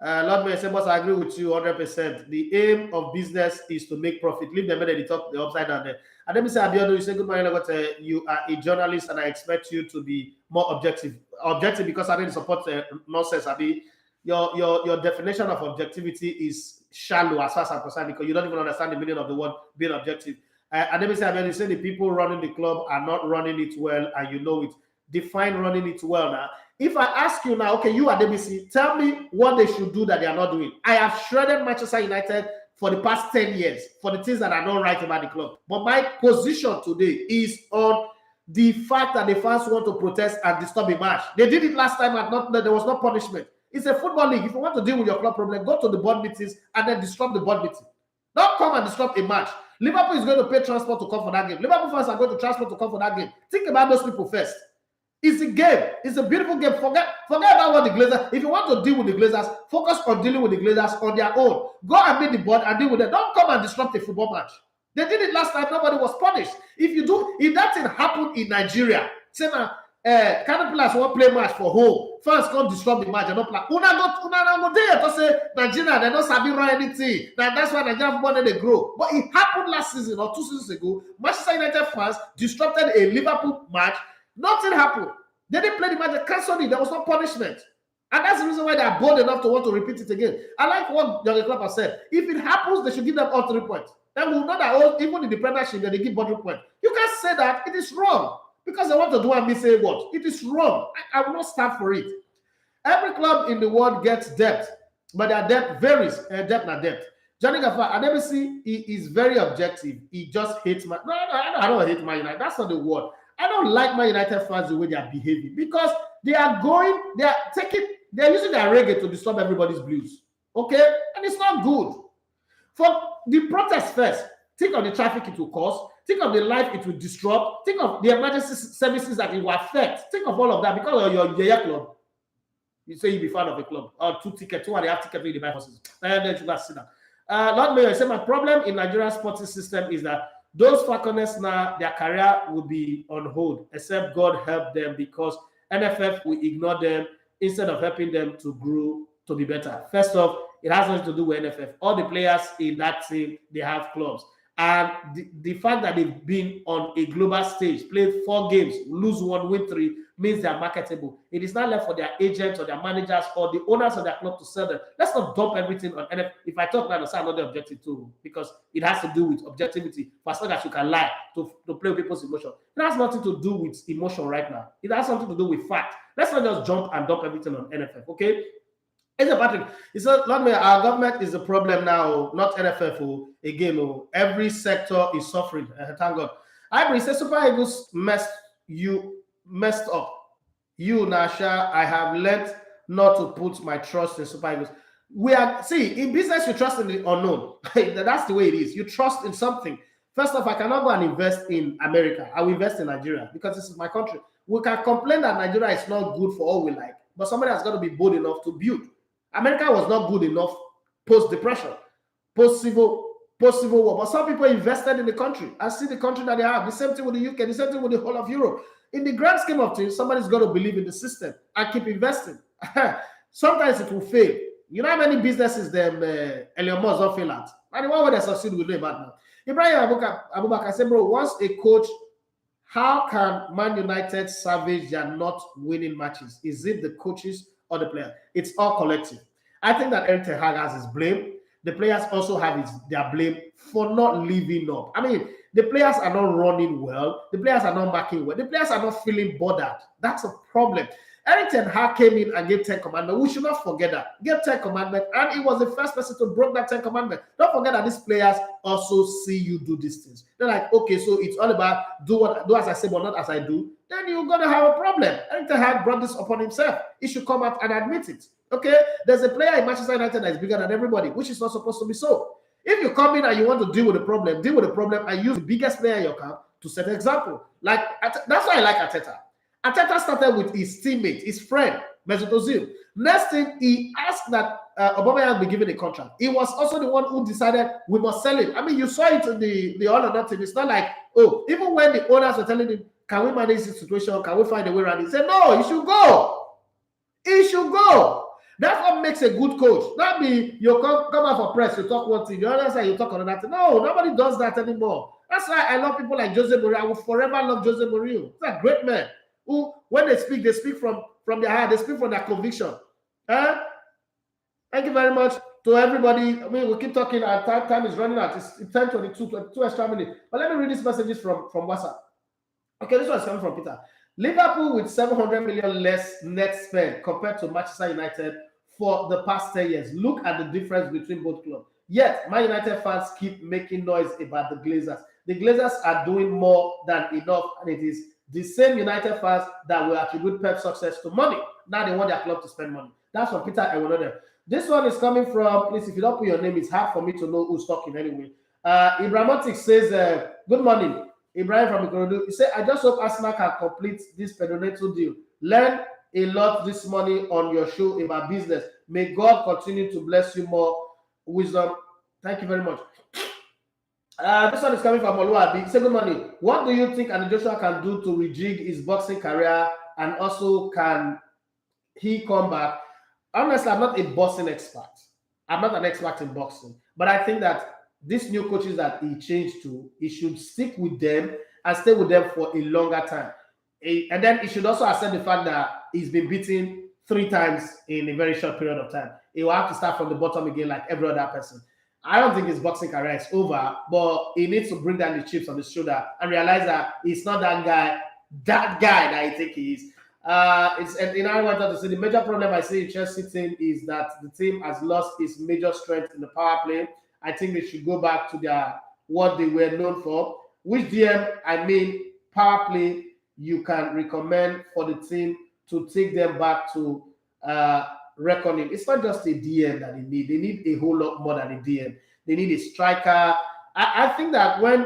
Lord Mayor said, I agree with you 100%. The aim of business is to make profit. Leave them and they talk the upside down there. And let me say, Abiodo, you say, good morning, you are a journalist and I expect you to be more objective. Objective because I didn't support nonsense. Your definition of objectivity is shallow as far as I'm concerned because you don't even understand the meaning of the word being objective. And let me say, Abiodo, you say the people running the club are not running it well and you know it. Define running it well now. If I ask you now, okay, you at DBC, tell me what they should do that they are not doing. I have shredded Manchester United for the past 10 years for the things that are not right about the club. But my position today is on the fact that the fans want to protest and disturb a match. They did it last time and there was no punishment. It's a football league. If you want to deal with your club problem, go to the board meetings and then disrupt the board meeting. Don't come and disrupt a match. Liverpool is going to pay transport to come for that game. Liverpool fans are going to transport to come for that game. Think about those people first. It's a game. It's a beautiful game. Forget about what the Glazers. If you want to deal with the Glazers, focus on dealing with the Glazers on their own. Go and meet the board and deal with them. Don't come and disrupt a football match. They did it last time. Nobody was punished. If that thing happened in Nigeria, say now, Canopillars won't play match for home. Fans can't disrupt the match and not play. Una go there to say Nigeria, they don't sabi run anything. That's why Nigeria football they grow. But it happened last season or 2 seasons ago. Manchester United fans disrupted a Liverpool match. Nothing happened. They didn't play the match. They canceled it. There was no punishment. And that's the reason why they are bold enough to want to repeat it again. I like what Jurgen Klopp has said. If it happens, they should give them all 3 points. Then we'll know that even in the Premiership, they give 3 points. You can't say that. It is wrong. Because they want to do and me say what? It is wrong. I will not stand for it. Every club in the world gets debt. But their debt varies. Debt not debt. Johnny Gaffer, I never see he is very objective. He just hates Man. No, I don't hate Man United. That's not the word. I don't like Man United fans the way they are behaving because they are using their reggae to disturb everybody's blues. Okay? And it's not good. For the protest first, think of the traffic it will cause, think of the life it will disrupt, think of the emergency services that it will affect, think of all of that because of your Yaya club. You say you be fan of a club, or 2 tickets, 2.5 tickets when you buy horses. And then you got to sit down. Lord Mayor, I say my problem in Nigerian sporting system is that those falconers now, their career will be on hold, except God help them because NFF will ignore them instead of helping them to grow to be better. First off, it has nothing to do with NFF. All the players in that team, they have clubs. And the fact that they've been on a global stage, played 4 games, lose 1, win 3, means they are marketable. It is not left for their agents or their managers or the owners of their club to sell them. Let's not dump everything on NFF. If I talk now, I'm not the objective too, because it has to do with objectivity. For as long as you can lie to play with people's emotion. It has nothing to do with emotion right now. It has something to do with fact. Let's not just jump and dump everything on NFF, okay? It's a Patrick. He said, Lord Mayor, our government is the problem now, not NFF. Again, every sector is suffering. Thank God. Ivory says, Super Eagles messed up. You, Nasha, I have learned not to put my trust in Super Eagles. In business, you trust in the unknown. That's the way it is. You trust in something. First off, I cannot go and invest in America. I will invest in Nigeria because this is my country. We can complain that Nigeria is not good for all we like, but somebody has got to be bold enough to build. America was not good enough post-depression, post-civil war, but some people invested in the country and see the country that they have. The same thing with the UK, the same thing with the whole of Europe. In the grand scheme of things, somebody's got to believe in the system and keep investing. Sometimes it will fail. You know how many businesses them Elon Musk don't fail at? And the one where they succeed will do about now. Ibrahim Abubakar said, bro, once a coach, how can Man United salvage their not winning matches? Is it the coaches or the players? It's all collective. I think that Eric Ten Hag has his blame. The players also have their blame for not living up. I mean, the players are not running well. The players are not marking well. The players are not feeling bothered. That's a problem. Eric Ten Hag came in and gave 10 commandments. We should not forget that. Gave 10 commandments, and he was the first person to break that 10 commandments. Don't forget that these players also see you do these things. They're like, okay, so it's all about do as I say, but not as I do. Then you're gonna have a problem. Eric Ten Hag brought this upon himself. He should come out and admit it. Okay, there's a player in Manchester United that is bigger than everybody, which is not supposed to be so. If you come in and you want to deal with the problem and use the biggest player in your camp to set an example. Like that's why I like Arteta. Arteta started with his teammate, his friend, Mesut Ozil. Next thing, he asked that Aubameyang be given a contract. He was also the one who decided we must sell him. I mean, you saw it in the all or nothing. It's not like, oh, even when the owners were telling him, can we manage the situation? Can we find a way around it? He said, no, he should go. He should go. That's what makes a good coach. Not be you come out for press, you talk one thing, the other side you talk another thing. No, nobody does that anymore. That's why I love people like Jose Mourinho. I will forever love Jose Mourinho. He's a great man who, when they speak from their heart, they speak from their conviction. Thank you very much to everybody. I mean, we keep talking. Our time is running out. It's 10:22, 22 extra minutes. But let me read these messages from WhatsApp. Okay, this one is coming from Peter. Liverpool with 700 million less net spend compared to Manchester United for the past 10 years. Look at the difference between both clubs. Yet, Man United fans keep making noise about the Glazers. The Glazers are doing more than enough, and it is the same United fans that will attribute Pep's success to money. Now they want their club to spend money. That's from Peter Ewonode. This one is coming from, please, if you don't put your name, it's hard for me to know who's talking anyway. Ibrahimotic says, good morning. Ibrahim from Ikorodu. He said, I just hope Arsenal can complete this Pedroneto deal. Learn a lot this morning on your show about business. May God continue to bless you more wisdom. Thank you very much. This one is coming from Oluwabi. He said, good morning. What do you think Andy Joshua can do to rejig his boxing career, and also can he come back? Honestly, I'm not a boxing expert. I'm not an expert in boxing, but I think that these new coaches that he changed to, he should stick with them and stay with them for a longer time. And then he should also accept the fact that he's been beaten 3 times in a very short period of time. He will have to start from the bottom again like every other person. I don't think his boxing career is over, but he needs to bring down the chips on his shoulder and realize that he's not that guy that I think he is. And I want to say the major problem I see in Chelsea team is that the team has lost its major strength in the power play. I think they should go back to what they were known for. Which DM, I mean, power play, you can recommend for the team to take them back to reckoning. It's not just a DM that they need. They need a whole lot more than a DM. They need a striker. I think that when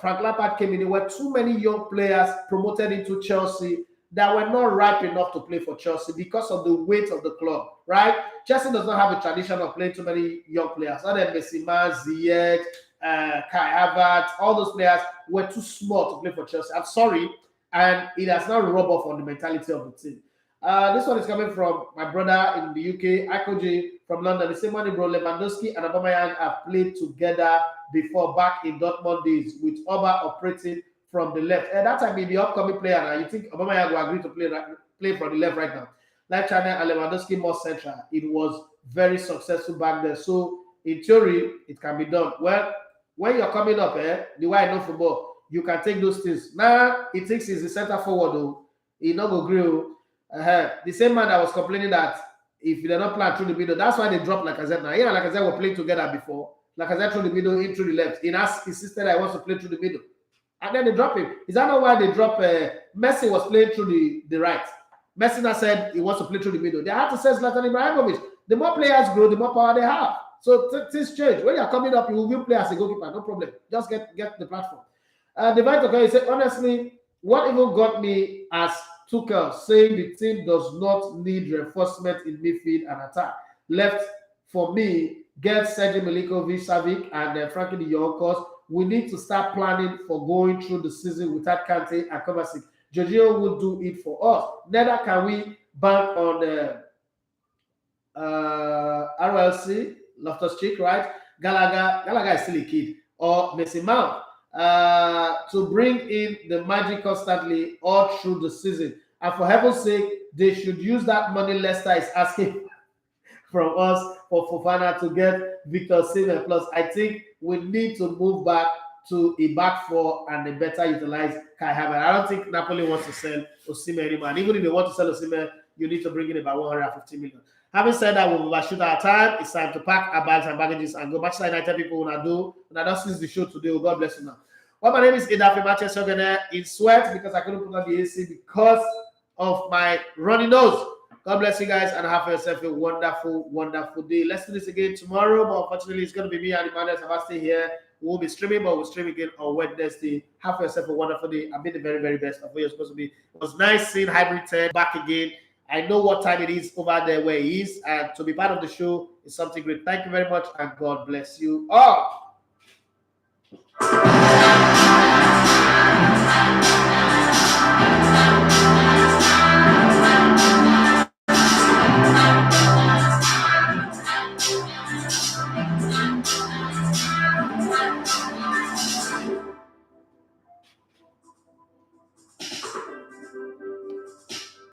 Frank Lampard came in, there were too many young players promoted into Chelsea that were not ripe enough to play for Chelsea because of the weight of the club, right? Chelsea does not have a tradition of playing too many young players. Other than Benzema, Ziyech, Kai Havertz, all those players were too small to play for Chelsea. I'm sorry, and it has now rubbed off on the mentality of the team. This one is coming from my brother in the UK, Akoji from London. The same one, bro. Lewandowski and Aubameyang have played together before back in Dortmund days with Oba operating from the left. And that time, the upcoming player, now you think Aubameyang will agree to play from the left right now? Like China and Lewandowski more central. It was very successful back there. So in theory, it can be done. Well, when you're coming up, the way I know football, you can take those things. Now it takes is the center forward though. He not go grill. The same man that was complaining that if they're not playing through the middle, that's why they dropped Lacazette now. Yeah, Lacazette were playing together before. Lacazette through the middle, in through the left. He insisted that he wants to play through the middle. And then they drop him. Is that not why they drop Messi was playing through the right? Messina said he wants to play through the middle. They had to say Zlatan Ibrahimovic. The more players grow, the more power they have. So things change. When you're coming up, you will play as a goalkeeper, no problem. Just get the platform. Divine Tokai said, honestly, what even got me as Tuchel saying the team does not need reinforcement in midfield and attack. Left for me, get Sergej Milinkovic-Savic and Frenkie de Jong, because we need to start planning for going through the season without Kante and Kovacic. Jorginho will do it for us. Neither can we bank on the RLC, Loftus-Cheek, right? Gallagher is still a kid. Or Mason Mount. To bring in the magic constantly all through the season. And for heaven's sake, they should use that money Leicester is asking from us for Fofana to get Victor Osimhen. Plus, I think we need to move back to a back four and a better utilize Kai Havertz. I don't think Napoli wants to sell Osimhen anymore. And even if they want to sell Osimhen, you need to bring in about 150 million. Having said that, we'll overshoot our time. It's time to pack our bags and baggages and go. Manchester United people when I don't see the show today. God bless you now. Well, my name is Idafi Manchester in sweat because I couldn't put on the AC because of my runny nose. God bless you guys and have yourself a wonderful, wonderful day. Let's do this again tomorrow, but unfortunately, it's going to be me and Emmanuel Savasti here. We will be streaming, but we'll stream again on Wednesday. Have yourself a wonderful day. I've been the very, very best of where you're supposed to be. It was nice seeing Hybrid 10 back again. I know what time it is over there where he is, and to be part of the show is something great. Thank you very much, and God bless you all.